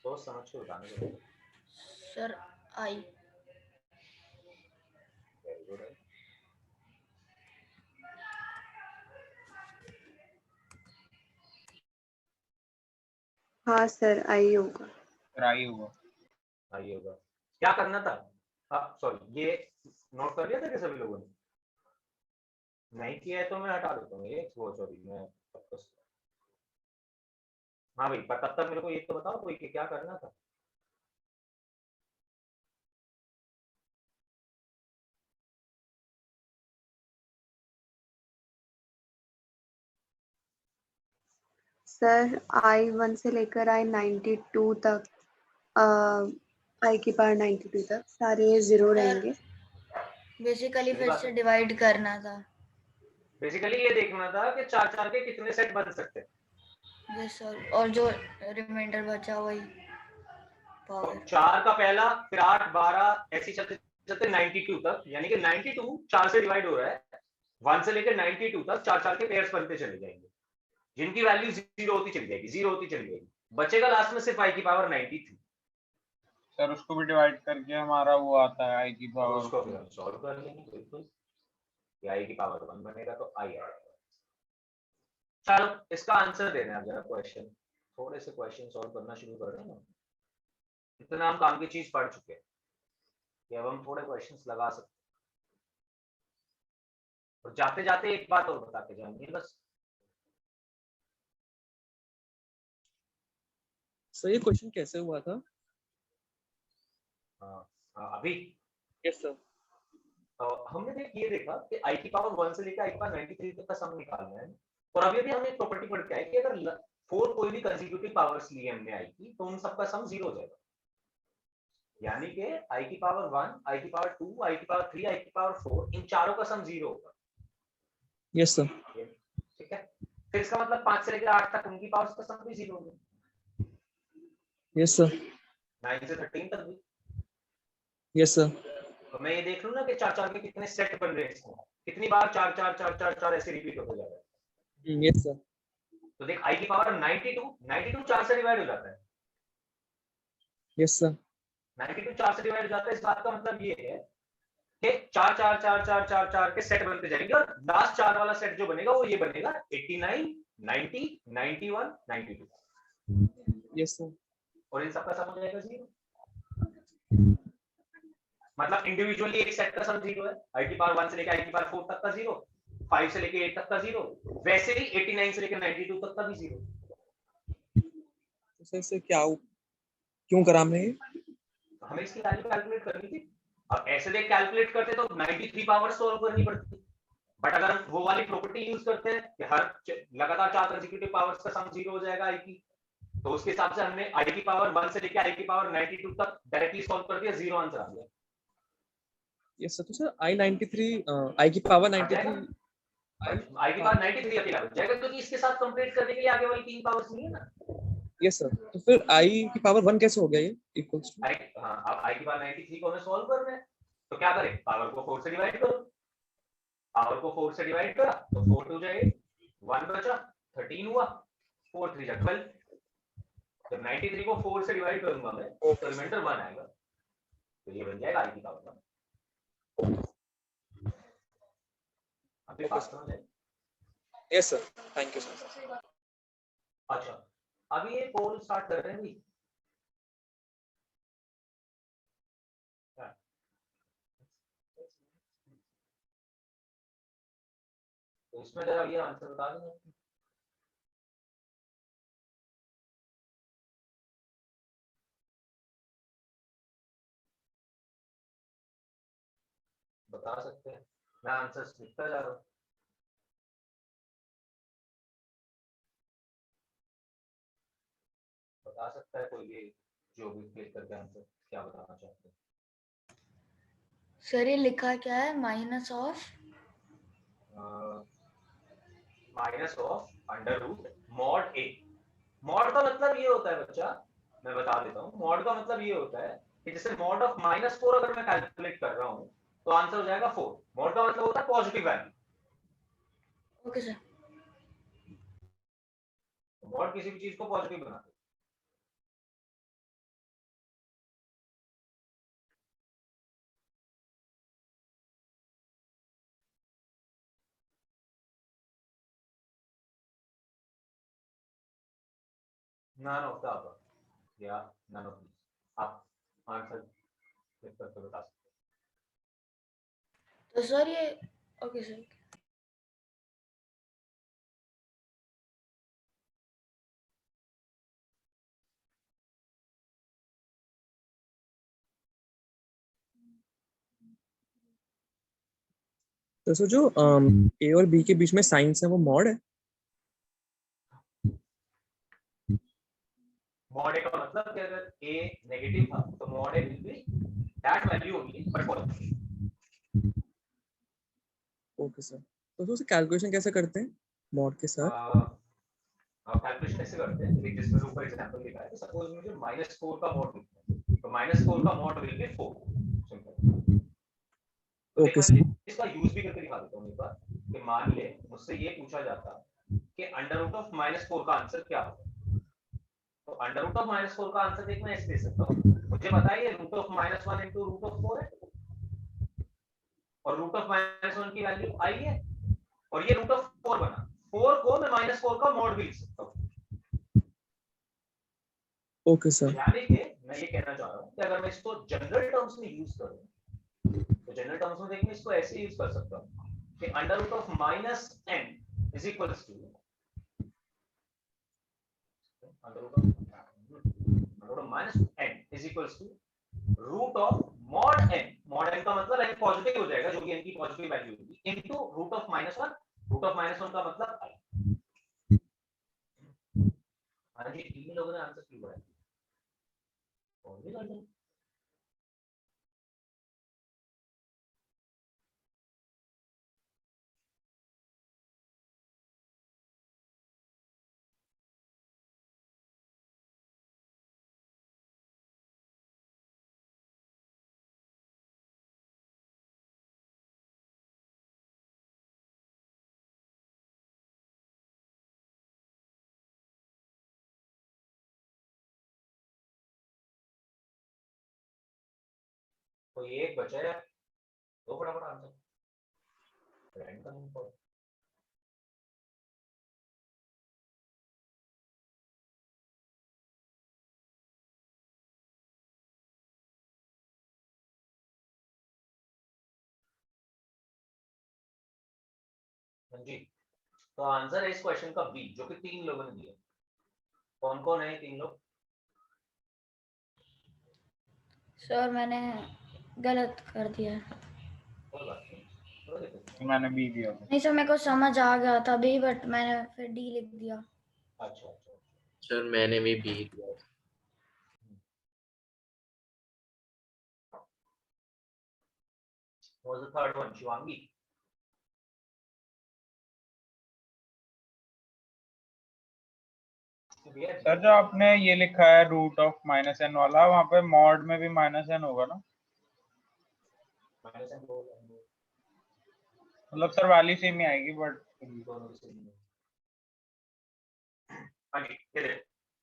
सोच समझ के बताने के लिए। Sir I. Very good. हाँ सर आई होगा। आई होगा। आई होगा। क्या करना था? हाँ सॉरी, ये नोट कर लिया था कि सभी लोगों ने? नहीं किया है तो मैं हटा देता हूँ ये, वो सॉरी मैं वापस। हाँ भाई, पर तब तक मेरे को ये तो बताओ कोई कि क्या करना था? सर I1 से लेकर I92 तक, आई की पावर 92 तक सारे 0 रहेंगे। बेसिकली फिर से डिवाइड करना था। बेसिकली ये देखना था कि 4 के कितने सेट बन सकते हैं। यस सर, और जो रिमाइंडर बचा वही तो 4 का पहला, फिर 8, 12 ऐसे चलते चलते 92 तक, यानी कि 92 4 से डिवाइड हो रहा है, 1 से लेकर 92 तक 4 के पेयर्स बनते चले जाएंगे, जिनकी वैल्यू 0 होती चली जाएगी, 0 होती चली जाएगी, बचेगा लास्ट में सिर्फ आई की पावर 93। सर उसको भी डिवाइड करके हमारा वो आता है आई की पावर, उसको फिर हम सॉल्व कर लेंगे। बिल्कुल, आई की पावर 1 बनेगा तो आई आएगा। चलो इसका आंसर देना है जरा क्वेश्चन, थोड़े से क्वेश्चन सॉल्व करना शुरू कर रहे हैं ना, इतना हम काम की चीज पढ़ चुके हैं कि अब हम थोड़े क्वेश्चंस लगा सकते हैं। और जाते जाते एक बात और बता के जाएंगे बस। सर ये क्वेश्चन कैसे हुआ था? अभी यस सर। हमने ये देखा कि आई की पावर 1 से लेकर आई की पावर 93 तक का सम निकालना है, और अभी भी हमने एक प्रॉपर्टी पढ़ के आए कि अगर 4 कोई भी कंसेक्यूटिव पावर्स लिए हमने आई की, तो उन सबका सम 0 हो जाएगा, यानी कि आई की पावर 1, आई की पावर 2, आई की पावर 3, आई की पावर 4, इन चारों का सम 0 होगा। Yes sir. ठीक है, फिर इसका मतलब 5 से लेकर 8 तक उनकी पावर्स का सम भी 0 होगा। Yes sir. 9 से 13 तक भी। Yes sir. तो मैं ये देख लूं ना कि 4 के कितने सेट बन रहे हैं, इसको कितनी बार 4 4 4 4 4 ऐसे रिपीट होते जा रहा है। Yes sir. तो देख आई की पावर 92 4 से डिवाइड हो जाता है। Yes sir. 92 4 से डिवाइड हो जाता है, इस बात का मतलब ये है कि 4 4 4 4 4 4 के सेट बनते जाएंगे, और लास्ट 4 वाला सेट जो बनेगा वो ये बनेगा 89 90 91 92। Yes sir. और इन सबका सम हो जाएगा 0। मतलब इंडिविजुअली एक सेट का सम 0 है, आई की पावर 1 से लेकर आई की पावर 4 तक का 0, 5 से लेकर 8 तक का 0, वैसे ही 89 से लेकर 92 तक का भी 0। तो सर इससे क्या क्यों करा हमने? हमें इसकी वैल्यू कैलकुलेट करनी थी। अब ऐसे देख कैलकुलेट करते तो 93 पावर सॉल्व करनी पड़ती, बट अगर वो वाली प्रॉपर्टी यूज करते हैं कि हर लगातार 4 कंसेक्यूटिव पावर्स का सम 0 हो जाएगा आई की, तो उसके हिसाब से हमने i की पावर 1 से लेके i की पावर 92 तक डायरेक्टली सॉल्व कर दिया, जीरो आंसर आ गया। यस सर, तो सर i93 i की पावर 93 i की पावर 93 अकेला बच जाएगा, क्योंकि इसके साथ कंप्लीट करने के लिए आगे वाली तीन पावर्स नहीं है ना। यस सर, तो फिर i की पावर 1 कैसे हो गया ये इक्वल्स टू? हां, अब i की पावर 93 को हमें सॉल्व करना है, तो क्या करें, पावर को 4 से डिवाइड करो, पावर को 4 से डिवाइड करा तो 4 2 जाए 1 बचा, 13 हुआ, 4 3 जा 12। जब 93 को 4 से डिवाइड करूंगा मैं तो रिमाइंडर 1 आएगा, तो ये बन जाएगा i की पावर 1। आपके पास समझ है? Yes sir, thank you sir. अच्छा, अभी ये पोल स्टार्ट कर रहे हैं भी। तो इसमें जरा ये आंसर बता देना। बता सकते हैं, मैं आंसर लिखता जा रहा हूँ। बता सकता है कोई ये जो भी क्लिक करके आंसर क्या बताना चाहते हैं? सर ये लिखा क्या है, minus of under root mod A. Mod का मतलब ये होता है बच्चा, मैं बता देता हूँ, मॉड का मतलब ये होता है कि जैसे मॉड ऑफ -4 अगर मैं कैलकुलेट कर रहा हूँ तो आंसर हो जाएगा 4। मॉड का मतलब होता है positive value. Okay sir. Mod किसी भी चीज को पॉजिटिव बनाते हैं। none of the above या none of these, आप आंसर क्लिक करके बता सकते हैं। तो सर ये ओके सर। तो सर जो a और b के बीच में साइंस है वो मॉड है? मॉड ए का मतलब कि अगर a नेगेटिव था तो mod A will be that value only but positive. Okay sir, तो उसे कैलकुलेशन कैसे करते हैं मॉड के साथ? आप कैलकुलेशन कैसे करते हैं, देखिए जिसमें ऊपर एग्जांपल लिखा है, सपोज मुझे -4 का मॉड लिखना है, तो -4 का mod will be 4, simple. Okay sir, इसका यूज भी करके दिखा देता हूं एक बार, कि मान ले मुझसे ये पूछा जाता कि अंडर रूट ऑफ -4 का आंसर क्या होगा, तो अंडर रूट ऑफ -4 का आंसर देख मैं ऐसे दे सकता हूं, मुझे पता है ये root of -1 into root of 4 है, और रूट ऑफ -1 की वैल्यू आई है, और ये रूट ऑफ 4 बना, 4 को मैं -4 का मॉड भी लिख सकता हूं। ओके सर, यानी कि मैं ये कहना चाह रहा हूं कि अगर मैं इसको जनरल टर्म्स में यूज करूं, तो जनरल टर्म्स में देखिए इसको ऐसे यूज कर सकता हूं कि under root of -n is equals to under root of -n is equals to root of mod n। Mod n का मतलब n पॉजिटिव हो जाएगा, जो कि n की पॉजिटिव वैल्यू होगी, into root of -1। Root of -1 का मतलब i। हां जी, तीन लोगों ने आंसर क्यों बनाया? और भी कर दो। तो ये एक बचा है, दो फटाफट आंसर रैंक का नहीं पड़ा। हाँ जी, तो आंसर है इस क्वेश्चन का बी, जो कि तीन लोगों ने दिया। कौन कौन है तीन लोग? सर मैंने गलत कर दिया है। कोई बात नहीं, मैंने बी दिया। नहीं सर, मेरे को समझ आ गया था अभी, बट मैंने फिर डी लिख दिया। अच्छा अच्छा, सर मैंने भी बी दिया। What was the third one, Shivangi? Sir जो आपने ये लिखा है रूट ऑफ माइनस एन वाला, वहाँ पे मॉड में भी माइनस एन होगा ना? मतलब सर वाली सेम ही आएगी बट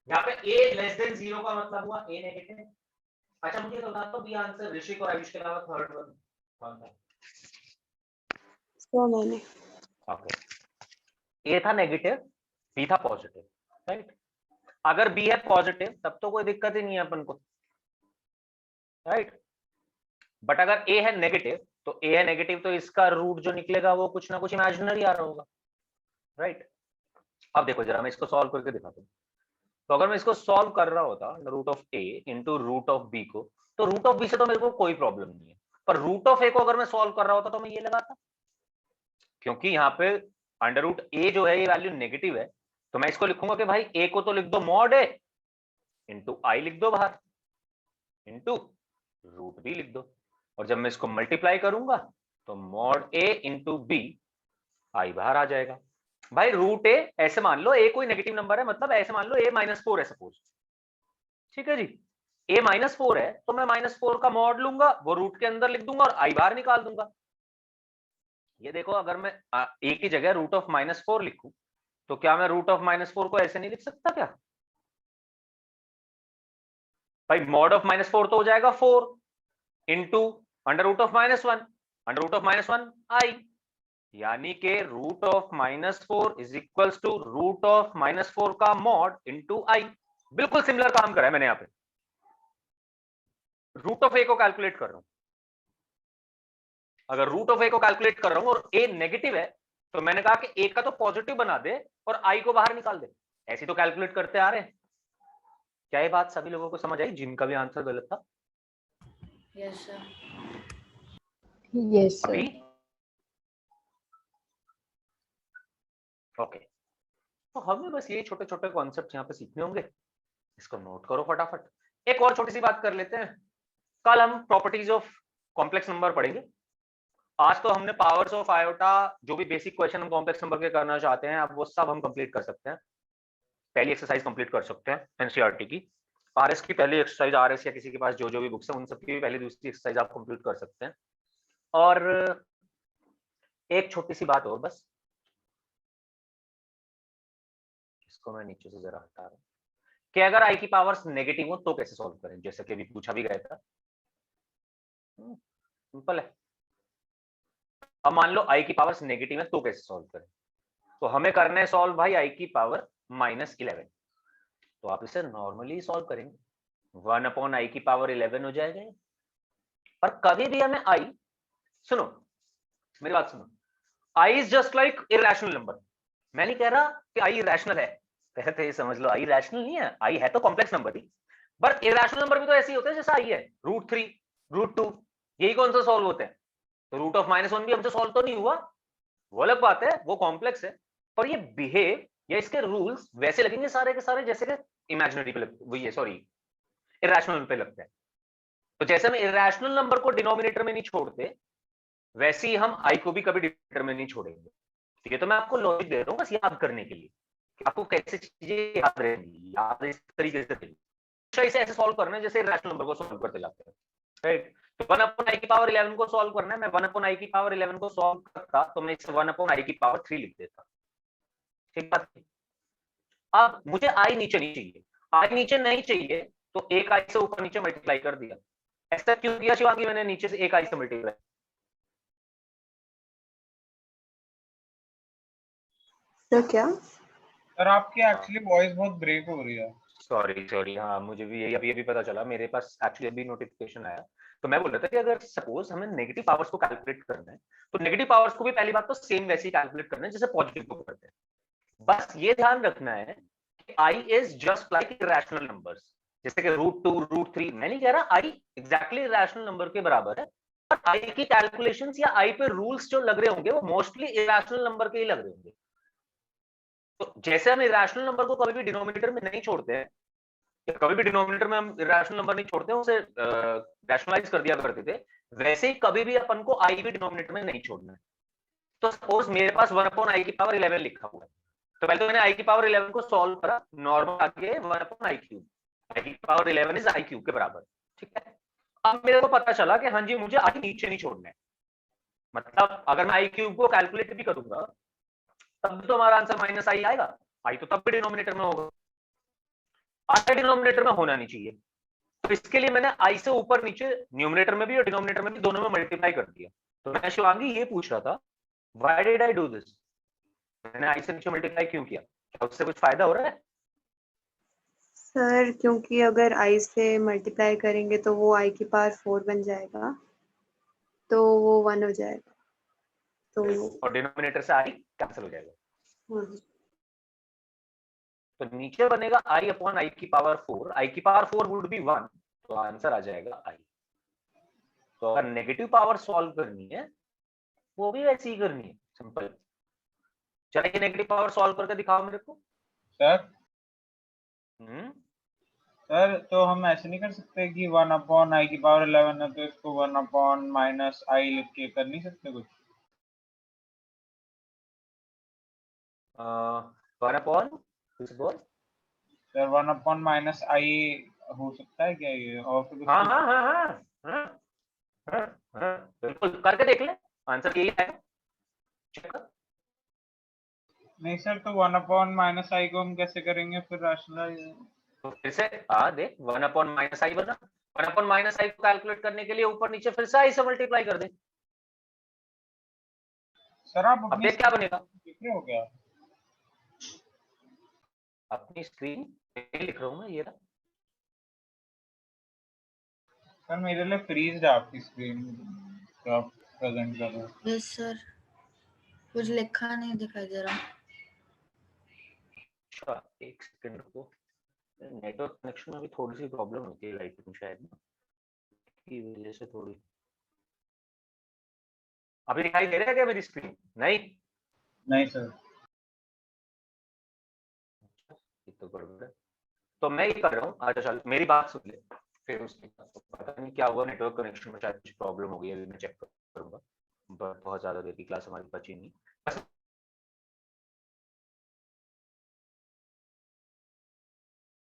यहाँ पे a लेस देन 0 का मतलब हुआ a नेगेटिव। अच्छा मुझे तो बता दो बी आंसर ऋषिक और आयुष के अलावा थर्ड वन कौन था? तो मैंने ओके, a था नेगेटिव, b था पॉजिटिव, राइट? अगर b है पॉजिटिव तब तो कोई दिक्कत ही नहीं है अपन को, राइट? बट अगर a है नेगेटिव तो a है नेगेटिव तो इसका रूट जो निकलेगा वो कुछ ना कुछ इमेजिनरी आ रहा होगा, राइट? अब देखो जरा मैं इसको सॉल्व करके दिखाता हूँ। तो अगर मैं इसको सॉल्व कर रहा होता root of a into root of b को, तो रूट ऑफ b से तो मेरे को कोई प्रॉब्लम नहीं है, पर रूट ऑफ a को अगर मैं सॉल्व कर रहा होता तो मैं ये लगाता, क्योंकि यहाँ पे अंडर रूट a जो है ये वैल्यू नेगेटिव है, तो मैं इसको लिखूंगा कि भाई a को तो लिख दो मॉड a इंटू आई लिख दो बाहर इंटू रूट b लिख दो, और जब मैं इसको मल्टीप्लाई करूंगा तो मॉड a इंटू b आई बाहर आ जाएगा। भाई रूट ए ऐसे मान लो a कोई नेगेटिव नंबर है, मतलब ऐसे मान लो a -4 है सपोज, ठीक है जी? a -4 है तो मैं -4 का मॉड लूंगा, वो रूट के अंदर लिख दूंगा और आई बाहर निकाल दूंगा। ये देखो अगर मैं a की जगह रूट ऑफ -4 लिखूं तो क्या मैं रूट ऑफ -4 को ऐसे नहीं लिख सकता क्या? भाई मॉड ऑफ -4 तो हो जाएगा 4 into under root of -1, under root of -1 I, यानी के root of -4 is equals to root of -4 का मॉड इंटू आई। बिल्कुल सिमिलर काम करा है मैंने यहां पे, रूट ऑफ ए को कैलकुलेट कर रहा हूं। अगर रूट ऑफ ए को कैलकुलेट कर रहा हूं और ए नेगेटिव है तो मैंने कहा कि ए का तो पॉजिटिव बना दे और आई को बाहर निकाल दे, ऐसी तो कैलकुलेट करते आ रहे हैं। क्या ये बात सभी लोगों को समझ आई जिनका भी आंसर गलत था? Yes sir. Yes sir. Okay, तो हमें बस ये छोटे छोटे कॉन्सेप्ट यहाँ पे सीखने होंगे, इसको नोट करो फटाफट। एक और छोटी सी बात कर लेते हैं, कल हम प्रॉपर्टीज ऑफ कॉम्प्लेक्स नंबर पढ़ेंगे। आज तो हमने पावर्स ऑफ आयोटा, जो भी बेसिक क्वेश्चन हम कॉम्प्लेक्स नंबर के करना चाहते हैं, अब वो सब हम कंप्लीट कर सकते हैं। पहली एक्सरसाइज कंप्लीट कर सकते हैं एनसीईआरटी की, आरएस की पहली एक्सरसाइज, आरएस या किसी के पास जो भी बुक्स है उन सब की पहली दूसरी एक्सरसाइज आप कंप्लीट कर सकते हैं। और एक छोटी सी बात और बस, इसको मैं नीचे से जरा हटा रहा हूं कि अगर आई की पावर्स नेगेटिव हो तो कैसे सॉल्व करें, जैसे कि अभी पूछा भी गया था। सिंपल है। अब मान लो आई की पावर्स नेगेटिव है तो कैसे सॉल्व करें, तो हमें करना है सॉल्व भाई आई की पावर -11, तो आप इसे नॉर्मली सॉल्व करेंगे, 1/i की पावर 11 हो जाएगा। और कभी भी हमें आई, सुनो मेरी बात सुनो, i is just like irrational number. मैं नहीं कह रहा कि आई रैशनल है, पहले तो ये समझ लो आई रैशनल नहीं है, आई है तो complex number he, but irrational number भी तो ऐसे ही होते हैं जैसा आई है, √3 √2, यही कौन सा सॉल्व होते हैं। तो रूट ऑफ -1 भी हमसे सॉल्व तो नहीं हुआ, वो अलग बात है, वो कॉम्प्लेक्स है, पर ये बिहेव या इसके रूल्स वैसे लगेंगे सारे के सारे जैसे कि इमेजिनरी पे वो ये सॉरी इरेशनल पे लगते हैं। तो जैसे हम इरेशनल नंबर को डिनोमिनेटर में नहीं छोड़ते, वैसे ही हम आई को भी कभी डिनोमिनेटर में नहीं छोड़ेंगे। ठीक है, तो मैं आपको लॉजिक दे रहा हूँ बस याद करने के लिए कि आपको कैसे चीजें याद रहेंगी, याद इस तरीके से इसे ऐसे सॉल्व करना है जैसे इरेशनल नंबर को सॉल्व करते जाते हैं, राइट? तो 1/i की पावर 11 को सॉल्व करना है, मैं 1/i की पावर 11 को सॉल्व करता तो मैं इसे 1/i की पावर 3 लिख देता। ठीक बात। अब मुझे आई नीचे नहीं चाहिए, आई नीचे नहीं चाहिए तो एक आई से ऊपर नीचे मल्टीप्लाई कर दिया। ऐसा क्यों किया शिवांगी मैंने नीचे से एक आई से मल्टीप्लाई? तो क्या सर आपकी एक्चुअली वॉइस बहुत ब्रेक हो रही है। सॉरी, हाँ मुझे भी यही अभी पता चला, मेरे पास एक्चुअली अभी नोटिफिकेशन आया। तो मैं बोल रहा था कि अगर सपोज हमें नेगेटिव पावर्स को कैलकुलेट करना है तो नेगेटिव पावर्स को भी पहली बात तो सेम वैसे ही कैलकुलेट करना है जैसे पॉजिटिव को करते हैं। बस ये ध्यान रखना है कि i is just like irrational numbers, जैसे कि √2 √3। मैं नहीं कह रहा आई एग्जैक्टली इरेशनल नंबर के बराबर है, पर आई की कैलकुलेशंस या आई पे रूल्स जो लग रहे होंगे वो मोस्टली इरेशनल नंबर के ही लग रहे होंगे। तो जैसे हम इरेशनल नंबर को कभी भी डिनोमिनेटर में नहीं छोड़ते हैं, कभी भी डिनोमिनेटर में हम इरेशनल नंबर नहीं छोड़ते हैं, उसे रैशनलाइज कर दिया करते थे, वैसे ही कभी भी अपन को आई भी डिनोमिनेटर में नहीं छोड़ना है। तो सपोज मेरे पास 1/i की पावर 11 लिखा हुआ है, तो पहले तो मैंने i की पावर 11 को सॉल्व करा, नॉर्मल आगे 1/i क्यूब, i की पावर 11 इज i क्यूब के बराबर, ठीक है। अब मेरे को पता चला कि हाँ जी मुझे i नीचे नहीं छोड़ना है, मतलब अगर मैं i क्यूब को कैलकुलेट भी करूंगा तब भी तो हमारा आंसर माइनस आई आएगा, i तो तब भी डिनोमिनेटर में होगा, i डिनोमिनेटर में होना नहीं चाहिए। तो इसके लिए मैंने i से ऊपर नीचे न्यूमरेटर में भी और डिनोमिनेटर में भी दोनों में मल्टीप्लाई कर दिया। तो मैं शिवांगी ये पूछ रहा था, why did I do this, मैंने i से नीचे मल्टीप्लाई क्यों किया, क्या उससे कुछ फायदा हो रहा है? सर क्योंकि अगर i से मल्टीप्लाई करेंगे तो वो i की पावर 4 बन जाएगा, तो वो 1 हो जाएगा, तो और डिनोमिनेटर से i कैंसिल हो जाएगा, हाँ। तो नीचे बनेगा i अपॉन i की पावर 4, i की पावर 4 वुड बी 1, तो आंसर आ जाएगा i। तो अगर नेगेटिव पावर सॉल्व करनी है वो भी वैसे ही करनी है, सिंपल। चलिए नेगेटिव पावर सॉल्व करके दिखाओ मेरे को। सर सर तो हम ऐसे नहीं कर सकते कि 1/i की पावर 11 है तो इसको 1/-i लिख के कर नहीं सकते कुछ? 1/, बोल सर 1/-i हो सकता है क्या ये, और फिर हाँ हाँ हाँ हाँ हाँ हाँ बिल्कुल करके देख ले, आंसर यही है, चेक कर। नहीं सर, तो 1/-i को हम कैसे करेंगे फिर रैशनलाइज? तो फिर से देख 1/-i बना, 1/-i को कैलकुलेट करने के लिए ऊपर नीचे फिर से i से मल्टीप्लाई कर दे। सर आप अब देख क्या बनेगा, लिख रहे हो क्या? अपनी स्क्रीन पे लिख रहा हूँ मैं, ये रहा। सर मेरे लिए फ्रीज है आपकी स्क्रीन जो आप प्रेजेंट कर रहे हो। यस सर, कुछ लिखा नहीं दिखाई दे रहा। अच्छा एक सेकंड को, नेटवर्क कनेक्शन में भी थोड़ी सी प्रॉब्लम होती है लाइट में शायद ना, की वजह से थोड़ी। अभी दिखाई दे रहा है क्या मेरी स्क्रीन? नहीं सर। तो गड़बड़ है, तो मैं ये कर रहा हूँ, अच्छा चल मेरी बात सुन ले, फिर उसके बाद तो पता नहीं क्या हुआ, नेटवर्क कनेक्शन में शायद कुछ प्रॉब्लम हो गई है, अभी मैं चेक करूंगा, बहुत ज्यादा देर की क्लास हमारी बची नहीं।